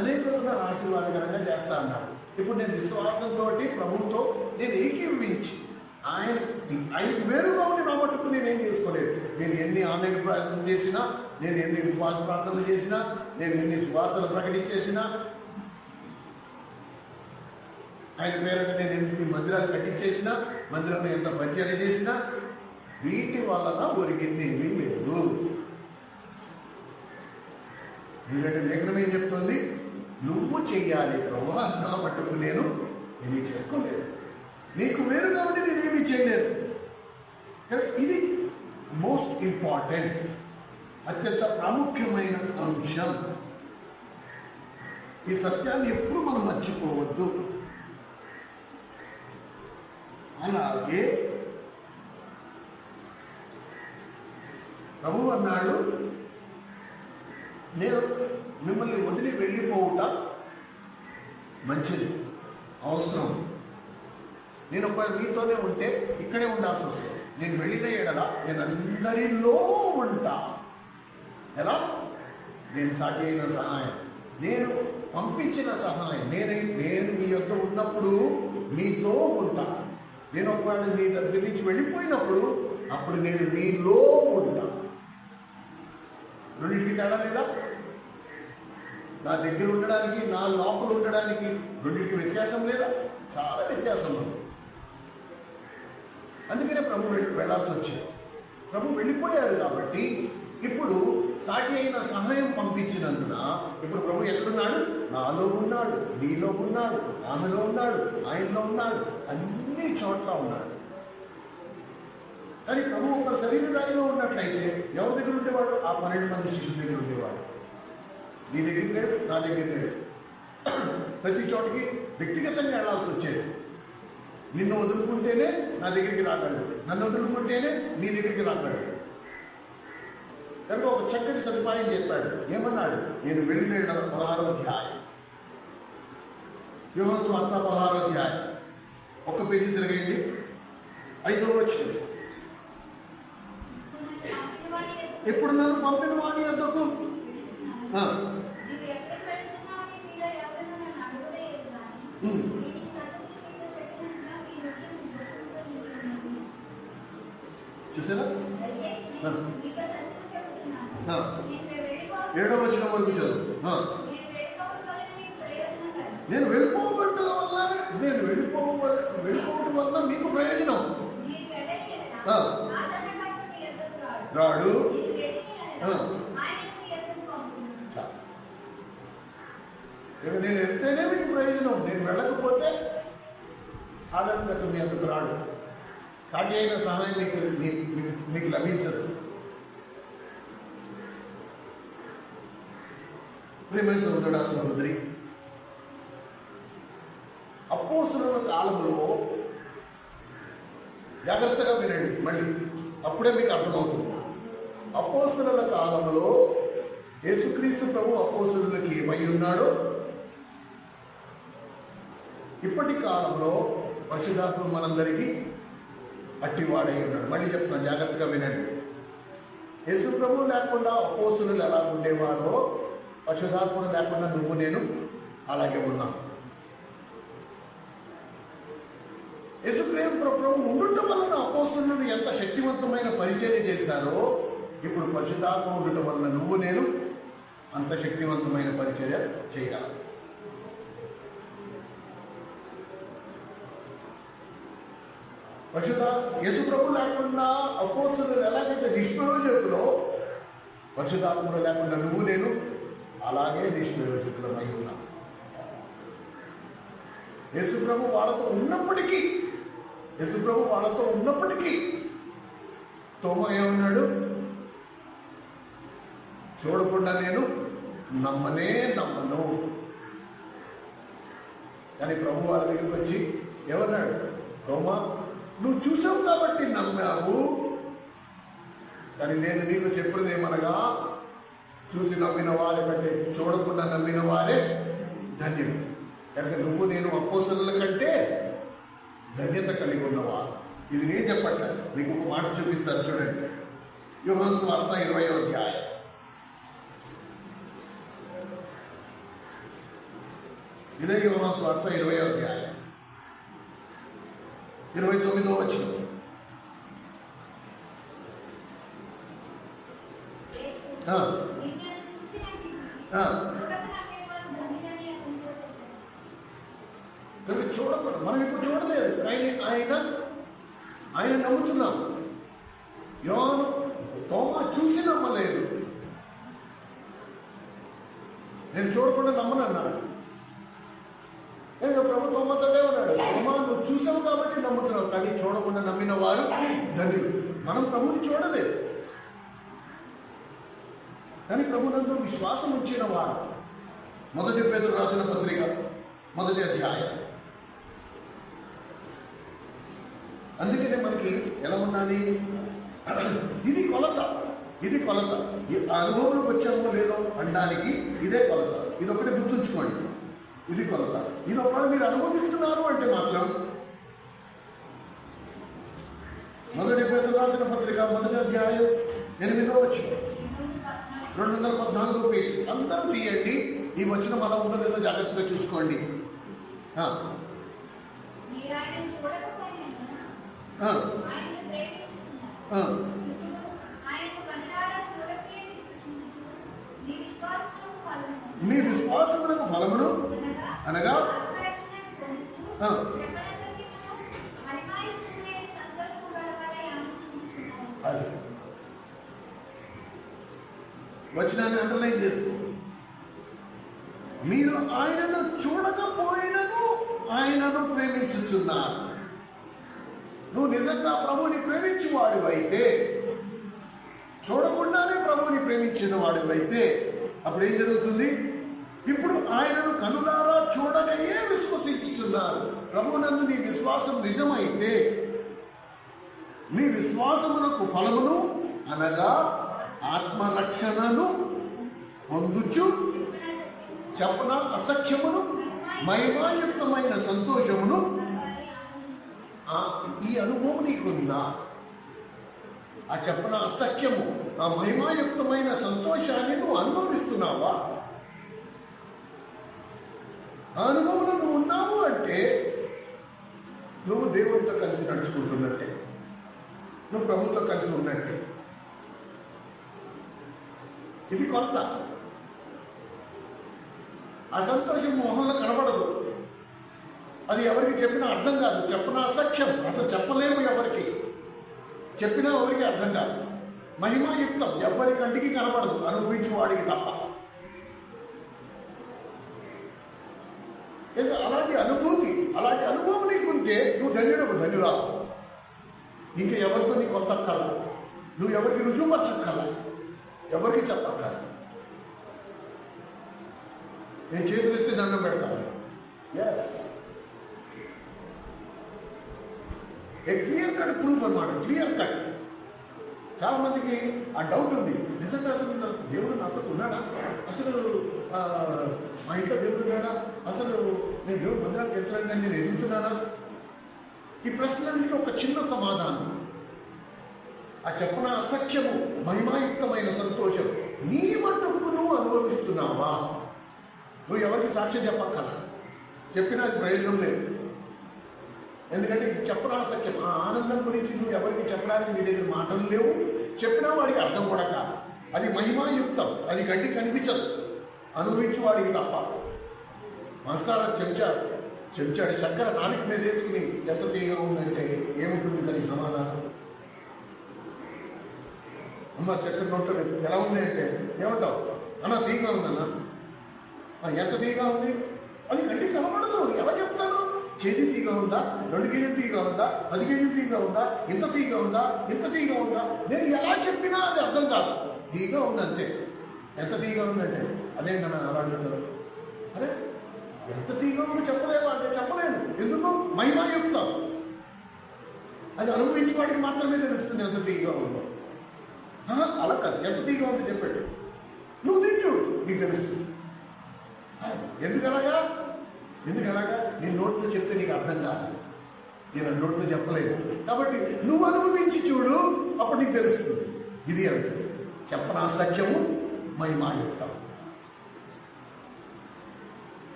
అనేకులకు నన్ను ఆశీర్వాదకరంగా చేస్తా అన్నాడు. ఇప్పుడు నేను విశ్వాసంతో ప్రభుతో నేను ఏకీభవించి ఆయనకు వేరుగా ఉండి నా మట్టుకు నేనేం చేసుకోలేదు. నేను ఎన్ని ఆన్లైన్ ప్రార్థన చేసినా, నేను ఎన్ని ఉపవాస ప్రార్థనలు చేసినా, నేను ఎన్ని సువార్తలు ప్రకటించేసినా, ఆయన పేరుట నేను ఎన్ని మందిరాలు కట్టించేసినా, మందిరంలో ఎంత పరిచయం చేసినా వీటి వలన ఒరిగింది ఏమీ లేదు. ఎందుకంటే లేఖనం ఏం చెప్తుంది? నువ్వు చెయ్యాలి ప్రభు, నా మట్టుకు నేను ఏమీ చేసుకోలేదు, నీకు వేరుగా ఉండి నేనేమీ చేయలేదు. ఇది మోస్ట్ ఇంపార్టెంట్, అత్యంత ప్రాముఖ్యమైన అంశం. ఈ సత్యాన్ని ఎప్పుడు మనం మర్చిపోవద్దు. అలాగే ప్రభు అన్నాడు, నేను మిమ్మల్ని వదిలి వెళ్ళిపోవుట మంచిది, అవసరం. నేను ఒకవేళ మీతోనే ఉంటే ఇక్కడే ఉండాల్సి వస్తుంది. నేను వెళ్ళిన ఎడల నేను అందరిలో ఉంటా. ఎలా? నేను సాటి అయిన సహాయం, నేను పంపించిన సహాయం, నేను మీ యొక్క ఉన్నప్పుడు మీతో ఉంటా. నేను ఒకవేళ మీ దగ్గర నుంచి వెళ్ళిపోయినప్పుడు అప్పుడు నేను మీలో ఉంటా. రెండింటికి తేడా లేదా? నా దగ్గర ఉండడానికి, నా లోపల ఉండడానికి రెండింటికి వ్యత్యాసం లేదా? చాలా వ్యత్యాసం ఉంది. అందుకనే ప్రభు వెళ్ళాల్సి వచ్చింది. ప్రభు వెళ్ళిపోయాడు కాబట్టి ఇప్పుడు సాటి అయిన సహాయం పంపించినందున ఇప్పుడు ప్రభు ఎక్కడున్నాడు? నాలో ఉన్నాడు, నీలో ఉన్నాడు, ఆమెలో ఉన్నాడు, ఆయనలో ఉన్నాడు, అన్ని చోట్ల ఉన్నాడు. కానీ ప్రభు ఒక శరీరధారిగా ఉన్నట్లయితే ఎవరి దగ్గర ఉండేవాడు? ఆ 12 మంది శిష్యుల దగ్గర ఉండేవాడు. నీ దగ్గర లేడు, నా దగ్గర లేడు. ప్రతి చోటికి వ్యక్తిగతంగా వెళ్ళాల్సి వచ్చేది. నిన్ను వదులుకుంటేనే నా దగ్గరికి రాగలడు, నన్ను వదులుకుంటేనే నీ దగ్గరికి రాగలడు. కనుక ఒక చక్కటి సదుపాయం చెప్పాడు. ఏమన్నాడు? నేను వెళ్ళిన 16వ అధ్యాయం, యోహాను సువార్త 16వ అధ్యాయం, ఒక పేజీ తిరగండి, 5వ వచనం. ఇప్పుడు నన్ను పంపిన వాడి వద్దకు చూసారా 7వ వచనం వరకు చదువు. నేను వెళ్ళిపోవటం వల్ల మీకు ప్రయోజనం. రాడు. నేను వెళ్తేనే మీకు ప్రయోజనం, నేను వెళ్ళకపోతే ఆదరణకర్త మీ అందుకు రాడు. సాటి అయిన సహాయం మీకు లభించదు. ప్రియమైన సోదరుడా సహోదరి, అపోస్తలుల కాలంలో జాగ్రత్తగా వినండి, మళ్ళీ అప్పుడే మీకు అర్థమవుతుంది. అపోస్తలుల కాలంలో యేసుక్రీస్తు ప్రభు అపోస్తలులకి ఏమై ఉన్నాడో ఇప్పటి కాలంలో పరిశుద్ధాత్మ మనందరికీ అట్టివాడై ఉన్నాడు. మళ్ళీ చెప్తున్నాను, జాగ్రత్తగా వినండి. యేసు ప్రభు లేకుండా అపోస్తలులు ఎలా ఉండేవారో పరిశుద్ధాత్మను లేకుండా నువ్వు నేను అలాగే ఉన్నాను. యేసుక్రీస్తు ప్రభు ఉండటం వలన అపోస్తలులు ఎంత శక్తివంతమైన పరిచర్య చేశారో ఇప్పుడు పరిశుద్ధాత్మ ఉండటం వలన నువ్వు నేను అంత శక్తివంతమైన పరిచర్య చేయగలం. యేసు ప్రభు లేకుండా అపోస్తలులు ఎలాగైతే నిష్ప్రయోజకులో పరిశుద్ధాత్మలు లేకుండా నువ్వు నేను అలాగే నిష్ప్రయోజకులమై ఉన్నాం. యేసు ప్రభు వాళ్ళతో ఉన్నప్పటికీ తోమా ఏమన్నాడు? చూడకుండా నేను నమ్మను. కానీ ప్రభు వాళ్ళ దగ్గరికి వచ్చి ఏమన్నాడు? తోమా, నువ్వు చూసావు కాబట్టి నమ్మావు. కానీ నేను నీకు చెప్పినది ఏమనగా, చూసి నమ్మిన వారి కంటే చూడకుండా నమ్మిన వారే ధన్యులు. కనుక నువ్వు నేను అపోస్తలుల కంటే ధన్యత కలిగి ఉన్నవారు. ఇది నేను చెప్పట్లేదు, మీకు ఒక మాట చూపిస్తాను చూడండి. యోహాను సువార్త 20వ అధ్యాయం. ఇదే యోహాను సువార్త 20వ అధ్యాయం 29వ వచనం. చూడకూడదు, మనం ఇప్పుడు చూడలేదు, కానీ ఆయన నమ్ముతున్నాం. యోహాను తోమా చూసి నమ్మలేదు. నేను చూడకుండా నమ్మనన్నాడు. కనుక ప్రభు తోమాతోనే ఉన్నాడు. తోమా, నువ్వు చూసావు కాబట్టి నమ్ముతున్నావు, కానీ చూడకుండా నమ్మిన వారు ధన్యులు. మనం ప్రభుని చూడలేదు, కానీ ప్రభునందు విశ్వాసం ఉంచిన వారు. 1 పేతురు రాసిన పత్రిక 1వ అధ్యాయం. అందుకనే మనకి ఎలా ఉండాలి? ఇది కొలత. అనుభవంలోకి వచ్చామో లేదో అనడానికి ఇదే కొలత. ఇది ఒకటి గుర్తుంచుకోండి, ఇది కొలత. ఇది ఒకవేళ మీరు అనుభవిస్తున్నారు అంటే మాత్రం 1 పేతురు రాసిన పత్రిక 1వ అధ్యాయం 8వ వచనం, 214 పేజీ. అందరూ తీయండి. ఈ వచ్చిన మనం ఉందో లేదో జాగ్రత్తగా చూసుకోండి. మీ విశ్వాసములకు ఫలమును అనగా అది వచనాన్ని అండర్లైన్ చేసుకో. మీరు ఆయనను చూడకపోయినను ఆయనను ప్రేమించుచున్నారు. నువ్వు నిజంగా ప్రభువుని ప్రేమించేవాడు అయితే, చూడకుండానే ప్రభువుని ప్రేమించిన వాడు అయితే అప్పుడు ఏం జరుగుతుంది? ఇప్పుడు ఆయనను కనులారా చూడనే విశ్వసించుచున్నారు. ప్రభువునందు నీ విశ్వాసం నిజమైతే మీ విశ్వాసమునకు ఫలమును అనగా ఆత్మరక్షణను పొందుచు చెప్పన అసఖ్యమును మహిమాయుక్తమైన సంతోషమును ఈ అనుభవం నీకుందా? ఆ చెప్పన అసఖ్యము, ఆ మహిమాయుక్తమైన సంతోషాన్ని నువ్వు అనుభవిస్తున్నావా? ఆ అనుభవంలో నువ్వు ఉన్నావు అంటే నువ్వు దేవుడితో కలిసి నడుచుకుంటున్నట్టే, నువ్వు ప్రభుతో కలిసి ఉన్నట్టే. ఇది కొత్త. ఆ సంతోషం మొహంలో కనబడదు. అది ఎవరికి చెప్పినా అర్థం కాదు. చెప్పిన అసఖ్యం, అసలు చెప్పలేము. ఎవరికి చెప్పినా ఎవరికి అర్థం కాదు. మహిమాయుక్తం, ఎవరి కంటికి కనబడదు, అనుభవించు వాడికి తప్ప. అలాంటి అనుభవం నీకుంటే నువ్వు ధన్యురావు. ఇంకా ఎవరితో నీ కొత్త కళ, నువ్వు ఎవరికి రుజువుపరచక్కల, ఎవరికి చెప్పక్కల. నేను చేతులెత్తి దండం పెడతాను. Yes, a clear cut proof అన్నమాట. Clear cut. చాలా మందికి ఆ డౌట్ ఉంది, నిజంగా అసలు దేవుడు నాతో ఉన్నాడా, అసలు మా ఇంట్లో దేవుడు ఉన్నాడా, అసలు నేను దేవుడు మందిరానికి వెళ్తున్నాను నేను ఎదుగుతున్నానా? ఈ ప్రశ్నలకి ఒక చిన్న సమాధానం. ఆ చెప్పన అసఖ్యము మహిమాయుక్తమైన సంతోషం నీ మట్టుకు నువ్వు అనుభవిస్తున్నావా? నువ్వు ఎవరికి సాక్ష్యం చెప్పక్కల, చెప్పినా అది ప్రయోజనం లేదు. ఎందుకంటే ఇది చెప్పన అసఖ్యం. ఆ ఆనందం గురించి నువ్వు ఎవరికి చెప్పడానికి నీ దగ్గర మాటలు లేవు, చెప్పినా వాడికి అర్థం కూడా కాదు. అది మహిమాయుక్తం, అది గడ్డి కనిపించదు, అనుభవించి వాడికి తప్ప. మసాలా చెంచాడు చక్కెర నాలుగు మీద వేసుకుని ఎంత తీయగా ఉందంటే ఏముంటుంది దానికి సమాధానం? అమ్మ చక్కెర నోట్లో ఎలా ఉంది అంటే ఏమంటావు? అన్న తీగా ఉందన్నా. ఎంత తీగా ఉంది? అది గడ్డి కనబడదు. ఎలా చెప్తాను? కేజీ తీగా ఉందా, 2 కేజీలు తీగా ఉందా, 10 కేజీలు తీగా ఉందా, ఇంత తీగా ఉందా, ఇంత తీగా ఉందా? నేను ఎలా చెప్పినా అది అర్థం కాదు. తీగా ఉందంతే. ఎంత తీగా ఉందంటే అదేంటన్నా అలా అంటారు. అరే ఎంత తీగా ఉందో చెప్పలేవా అంటే చెప్పలేను. ఎందుకు? మహిమాయుక్తం. అది అనుభవించి వాడికి మాత్రమే తెలుస్తుంది ఎంత తీగా ఉందో. అలా కాదు, ఎంత తీగా ఉందో చెప్పాడు. నువ్వు తింటూ నీకు తెలుస్తుంది. ఎందుకలాగా నేను నోటితో చెప్తే నీకు అర్థం కాదు, నేను నోటితో చెప్పలేదు. కాబట్టి నువ్వు అనుభవించి చూడు, అప్పుడు నీకు తెలుస్తుంది. ఇది అంతే. చెప్పన అసఖ్యము మహిమాయుక్తం.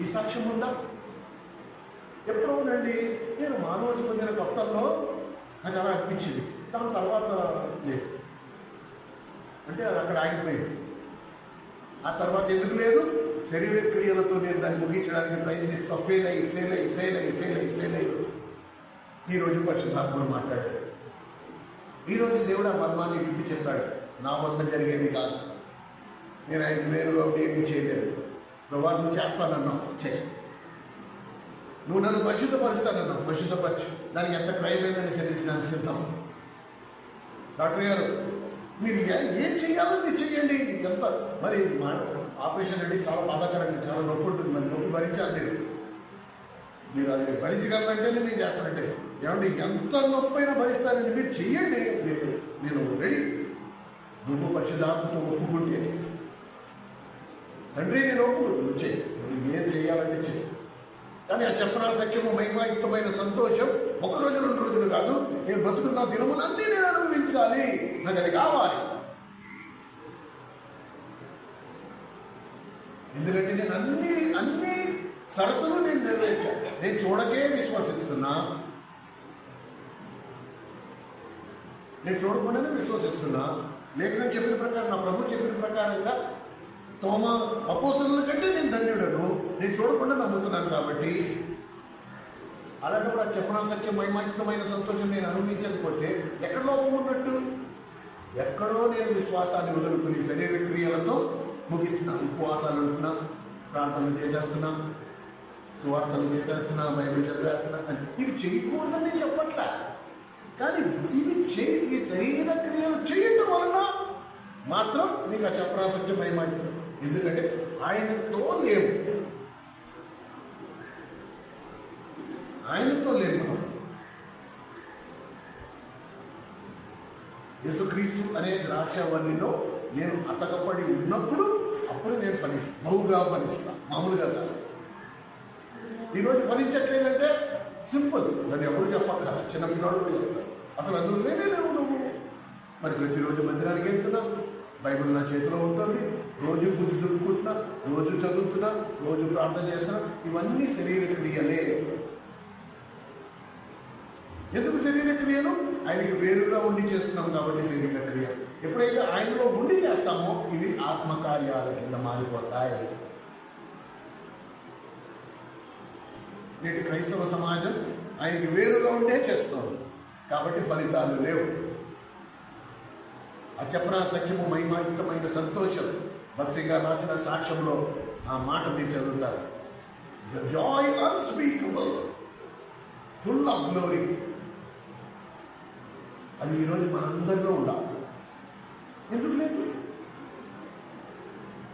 ఈ సాక్ష్యం ఉందా? ఎప్పుడో ఉందండి. నేను మానవజ పొందిన కొత్తల్లో నాకు అలా అనిపించింది. దాని తర్వాత లేదు, అంటే అది అక్కడ ఆగిపోయింది. ఆ తర్వాత ఎందుకు లేదు? శరీర క్రియలతో నేను దాన్ని ముగించడానికి ప్రయత్నిస్తా ఫెయిల్ అయ్యి ఈరోజు పరిశుద్ధాత్మను మాట్లాడాడు. ఈరోజు దేవుడు ఆ మర్మాన్ని విప్పి చెప్పాడు. నా వల్ల జరిగేది కాదు, నేను 5,000 ఒకటి ఏమీ చేయలేదు. ప్రభావ నువ్వు చేస్తానన్నావు, చేయి. నువ్వు నన్ను పరిశుద్ధపరుస్తానన్నావు, పరిశుద్ధపరచు. దానికి ఎంత క్రైమ్ అయిందని చెల్లించడానికి సిద్ధం. డాక్టర్ గారు మీరు ఏం చేయాలో మీరు చెయ్యండి. ఎంత మరి ఆపరేషన్ అండి చాలా బాధాకరంగా, చాలా నొప్పి ఉంటుంది. మరి నొప్పి భరించాలి. మీరు అది భరించగలరంటేనే నేను చేస్తానంటే ఏమంటే ఎంత నొప్పి అయినా భరిస్తానండి, మీరు చెయ్యండి. నేను రెడీ. నువ్వు పరిశుద్ధాత్మతో ఒప్పుకుంటే తండ్రి నేను ఒప్పుకుంటు, నువ్వు చెయ్యి. నువ్వు ఏం చేయాలంటే చెయ్యి. కానీ ఆ చెప్పన సఖ్యము మహిమాయుక్తమైన సంతోషం 1 రోజు 2 రోజులు కాదు. నేను బతుకున్న దినములన్నీ నేను అనుభవించాలి. నాకు అది కావాలి. ఎందుకంటే నేను అన్ని షరతులు నేను నెరవేర్చాను. నేను చూడకే విశ్వసిస్తున్నా, నేను చూడకుండానే విశ్వసిస్తున్నా. లేఖనం చెప్పిన ప్రకారం, నా ప్రభు చెప్పిన ప్రకారంగా తోమా అపోస్తలుల కంటే నేను ధన్యుడను. నేను చూడకుండా నమ్ముతున్నాను. కాబట్టి అలాంటప్పుడు ఆ చెప్పన సఖ్యం మహిమాయుక్తమైన సంతోషం నేను అనుభవించకపోతే ఎక్కడ లోపం ఉన్నట్టు? ఎక్కడో నేను విశ్వాసాన్ని వదులుకుని శరీర క్రియలతో ముగిస్తున్నా. ఉపవాసాలు ఉంటున్నా, ప్రార్థనలు చేసేస్తున్నా, సువార్తలు చేసేస్తున్నా, బైబిల్ చదివేస్తున్నా. ఇవి చేయకూడదని నేను చెప్పట్లా. కానీ ఈ శరీర క్రియలు చేయటం వలన మాత్రం నీకు ఆ చెప్పన సఖ్యం మహిమాయుక్తం. ఎందుకంటే ఆయనతో లేవు మనం. యేసుక్రీస్తు అనే ద్రాక్షవల్లిలో నేను అతకపడి ఉన్నప్పుడు అప్పుడు నేను బహుగా ఫలిస్తా, మామూలుగా కాదు. ఈరోజు ఫలించట్లేదంటే సింపుల్, దాన్ని ఎవరు చెప్పక్కల. చిన్నపిల్లలు కూడా చెప్తారు, అసలు అందులోనే లేవు నువ్వు. మరి ప్రతిరోజు మందిరానికి వెళ్తున్నాం, బైబిల్ నా చేతిలో ఉంటుంది, రోజు బుద్ధి దులుపుకుంటున్నా, రోజు చదువుతున్నా, రోజు ప్రార్థన చేస్తున్నా. ఇవన్నీ శరీర క్రియలే. ఎందుకు శరీర క్రియలు? ఆయనకి వేరుగా ఉండి చేస్తున్నాం కాబట్టి శరీర క్రియ. ఎప్పుడైతే ఆయనలో ఉండి చేస్తామో ఇవి ఆత్మకార్యాల కింద మారిపోతాయి. నేటి క్రైస్తవ సమాజం ఆయనకి వేరుగా ఉండే చేస్తుంది కాబట్టి ఫలితాలు లేవు. అచపరా సఖ్యము మహిమాయుక్తమైన సంతోషం. భక్తి గారు రాసిన సాక్ష్యంలో ఆ మాట మీరు చదువుతారు. The Joy unspeakable, full of glory. అది ఈరోజు మనందరిలో ఉండాలి. ఎందుకు లేదు?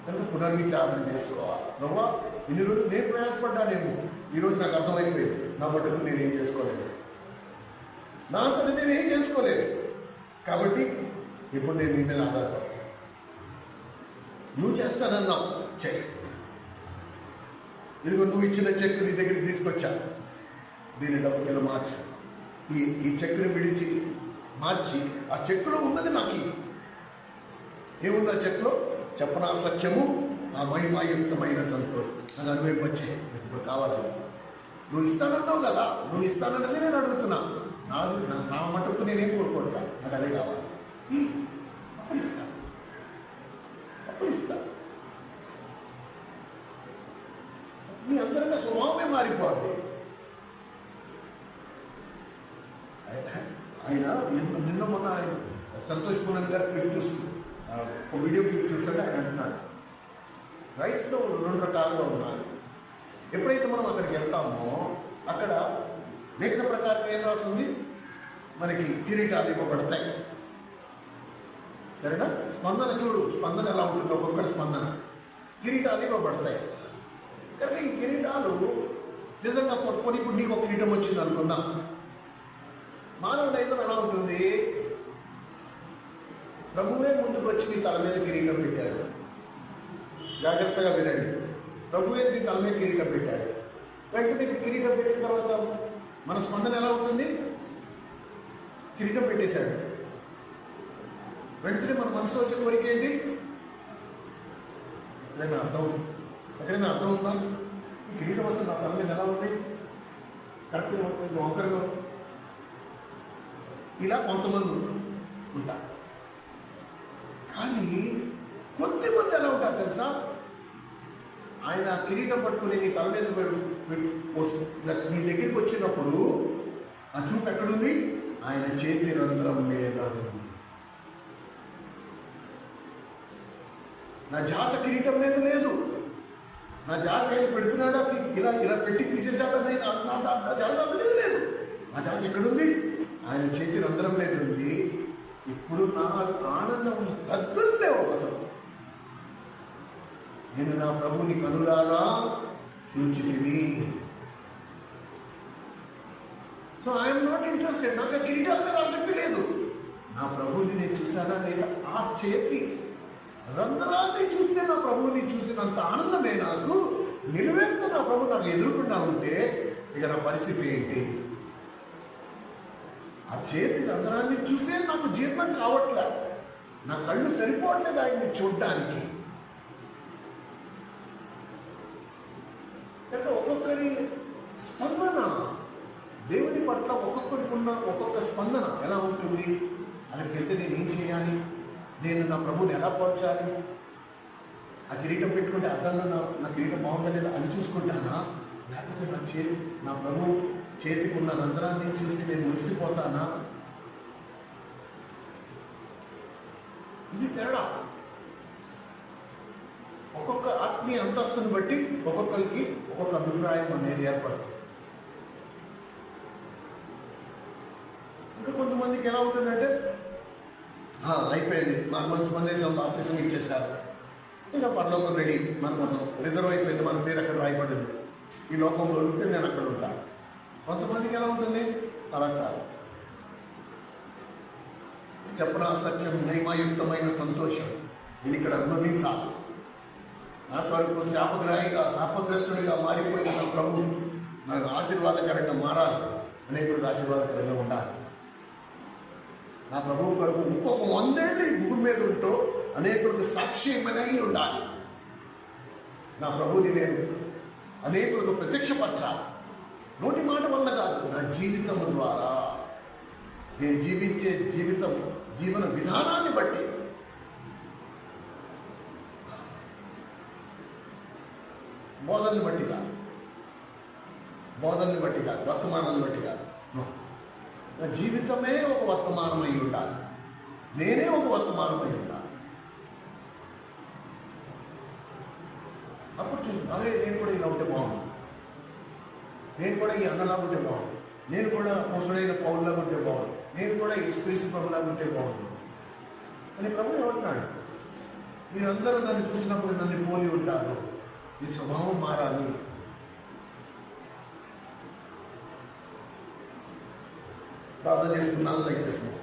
కనుక పునర్విచారణ చేసుకోవాలి. ప్రభా, ఇన్ని రోజులు నేను ప్రయాసపడ్డానేమో, ఈరోజు నాకు అర్థమైపోయింది. నా మటుకు నేనేం చేసుకోలేదు, నా అంతటి నేనేం చేసుకోలేదు. కాబట్టి ఇప్పుడు నేను నీ మీద ఆధారపడతాను. నువ్వు చేస్తానన్నావు, చెయ్యి. ఇదిగో నువ్వు ఇచ్చిన చెక్ నీ దగ్గరికి తీసుకొచ్చా, దీని డబ్బు కింద మార్చి ఈ చెక్కుని విడిచి మార్చి ఆ చెక్కులో ఉన్నది నాకు ఏముంది? ఆ చెక్కులో చెప్పనా సత్యము, ఆ మహిమాయుక్తమైన సంతోషం. నాకు అనుభవించే ఇప్పుడు కావాలి. నువ్వు ఇస్తానన్నావు కదా, నువ్వు ఇస్తానన్నది నేను అడుగుతున్నా. నా మటుకు నేనేం కోరుకుంటా, నాకు అదే కావాలి. అప్పుడు ఇస్తాను, అప్పుడు ఇస్తాను. మీ అందరిగా స్వభావమే మారిపోద్ది. ఆయన నిన్న మొన్న ఆయన సంతోష్ పూనన్ గారు క్లిప్ చూస్తూ ఒక వీడియో క్లిప్ చూస్తుంటే ఆయన అంటున్నాడు, క్రైస్తవులు 2 రకాలుగా ఉన్నారు. ఎప్పుడైతే మనం అక్కడికి వెళ్తామో అక్కడ లేఖన ప్రకారం ఏం రాస్తుంది? మనకి కిరీటాలు ఇవ్వబడతాయి. సరేనా? స్పందన చూడు, స్పందన ఎలా ఉంటుంది, ఒక్కొక్కటి స్పందన. కిరీటాలు ఇవ్వబడతాయి. కనుక ఈ కిరీటాలు నిజంగా పట్టుకొని ఇప్పుడు నీకు ఒక కిరీటం వచ్చింది అనుకున్నా, మానవుడు అయితే ఎలా ఉంటుంది? ప్రభువే ముందుకు వచ్చి నీ తల మీద కిరీటం పెట్టాడు. జాగ్రత్తగా వినండి. ప్రభువే నీ తల మీద కిరీటం పెట్టాడు. వెంటనే కిరీటం పెట్టిన తర్వాత మన స్పందన ఎలా ఉంటుంది? కిరీటం పెట్టేశాడు. వెంటనే మన మనసులో వచ్చే కోరిక ఏంటి? ఎక్కడైనా అర్థం ఉందా? ఈ కిరీటం వస్తే నా తల మీద ఎలా ఉంది? కరెక్ట్గా ఉంటుంది, వంకరగా. ఇలా కొంతమంది ఉంటారు. కానీ కొద్దిమంది ఎలా ఉంటారు తెలుసా? ఆయన కిరీటం పట్టుకుని నీ తల మీద నీ దగ్గరికి వచ్చినప్పుడు ఆ చూపు ఎక్కడుంది? ఆయన చేతి రంధ్రం మీద ఉంది. నా జాస కిరీటం మీద లేదు. నా జాస ఆయన పెడుతున్నాడా, ఇలా ఇలా పెట్టి తీసేసాడని నా జాస అనేది లేదు. నా జాస ఎక్కడుంది? ఆయన చేతి రంధ్రం మీద ఉంది. ఇప్పుడు నా ఆనందం హద్దులు లేవు అసలు. నేను నా ప్రభుని కనులారా చూచితిని. So I'm not interested. నాకు ఆ కిరీటాల మీద ఆసక్తి లేదు. నా ప్రభుని నేను చూసానా లేదా? ఆ చేతి రంధ్రాన్ని చూస్తే నా ప్రభువుని చూసినంత ఆనందమే నాకు. నిలువెత్త నా ప్రభు నాకు ఎదుర్కొన్నా ఉంటే ఇక నా పరిస్థితి ఏంటి? ఆ చేతి రంధ్రాన్ని చూసే నాకు జీర్ణం కావట్లే. నా కళ్ళు సరిపోవట్లేదు ఆయన్ని చూడ్డానికి. అంటే ఒక్కొక్కరి స్పందన దేవుని పట్ల ఒక్కొక్కరికి ఉన్న ఒక్కొక్క స్పందన ఎలా ఉంటుంది? అక్కడికి వెళ్తే నేను ఏం చేయాలి? నేను నా ప్రభుని ఎలా పోల్చాలి? ఆ కిరీటం పెట్టుకుంటే అర్థంలో నా కిరీటం బాగుందా లేదా అది చూసుకుంటానా? లేకపోతే నా ప్రభు చేతికి ఉన్న రంధ్రాన్ని చూసి నేను మురిసిపోతానా? ఇది తేడా. ఒక్కొక్క ఆత్మీయ అంతస్తుని బట్టి ఒక్కొక్కరికి ఒక్కొక్క అభిప్రాయం అనేది ఏర్పడుతుంది. ఇంకా కొంతమందికి ఎలా ఉంటుందంటే, అయిపోయింది, మన మనసు మందేశం బాప్తిసం ఇచ్చేసారు, ఇంకా పరలోకం రెడీ, మన కోసం రిజర్వ్ అయిపోయింది, మన పేరు అక్కడ రాయబడింది, ఈ లోకంలో వదిలితే నేను అక్కడ ఉంటాను. కొంతమందికి ఎలా ఉంటుంది? అలా కాదు. చెప్పనా సత్యం, మహిమాయుక్తమైన సంతోషం నేను ఇక్కడ అనుభవించాలి. నా కొరకు శాపగ్రస్తుడిగా మారిపోయిన నా ప్రభు నాకు ఆశీర్వాదకరంగా మారాలి, అనేకుడికి ఆశీర్వాదకరంగా ఉండాలి. నా ప్రభువు కొరకు ఇంకొక 100 ఏళ్ళు ఈ భూమి మీద ఉంటూ అనేకులకు సాక్ష్యమనై ఉండాలి. నా ప్రభువుని నేను అనేకులకు ప్రత్యక్షపరచాలి. నోటి మాట వల్ల కాదు, నా జీవితం ద్వారా, నేను జీవించే జీవన విధానాన్ని బట్టి. బోధనని బట్టి కాదు, వర్తమానాన్ని బట్టి కాదు. నా జీవితమే ఒక వర్తమానమై ఉండాలి. నేనే ఒక వర్తమానమై ఉండాలి. అప్పుడు అరే నేను కూడా ఇలా ఉంటే బాగుంది, నేను కూడా ఈ అన్నలా ఉంటే బాగుంది, నేను కూడా ముసడైన పౌరులాగా ఉంటే బాగుంది, నేను కూడా ఈ స్పిరిట్ ప్రభులాగా ఉంటే బాగుంది అని ప్రభు ఏమంటున్నాడు? మీరందరూ నన్ను చూసినప్పుడు నన్ను పోలి ఉంటారు, ఈ స్వభావం మారాలి. ప్రార్థన చేసుకున్నాను, దయచేస్తున్నాను.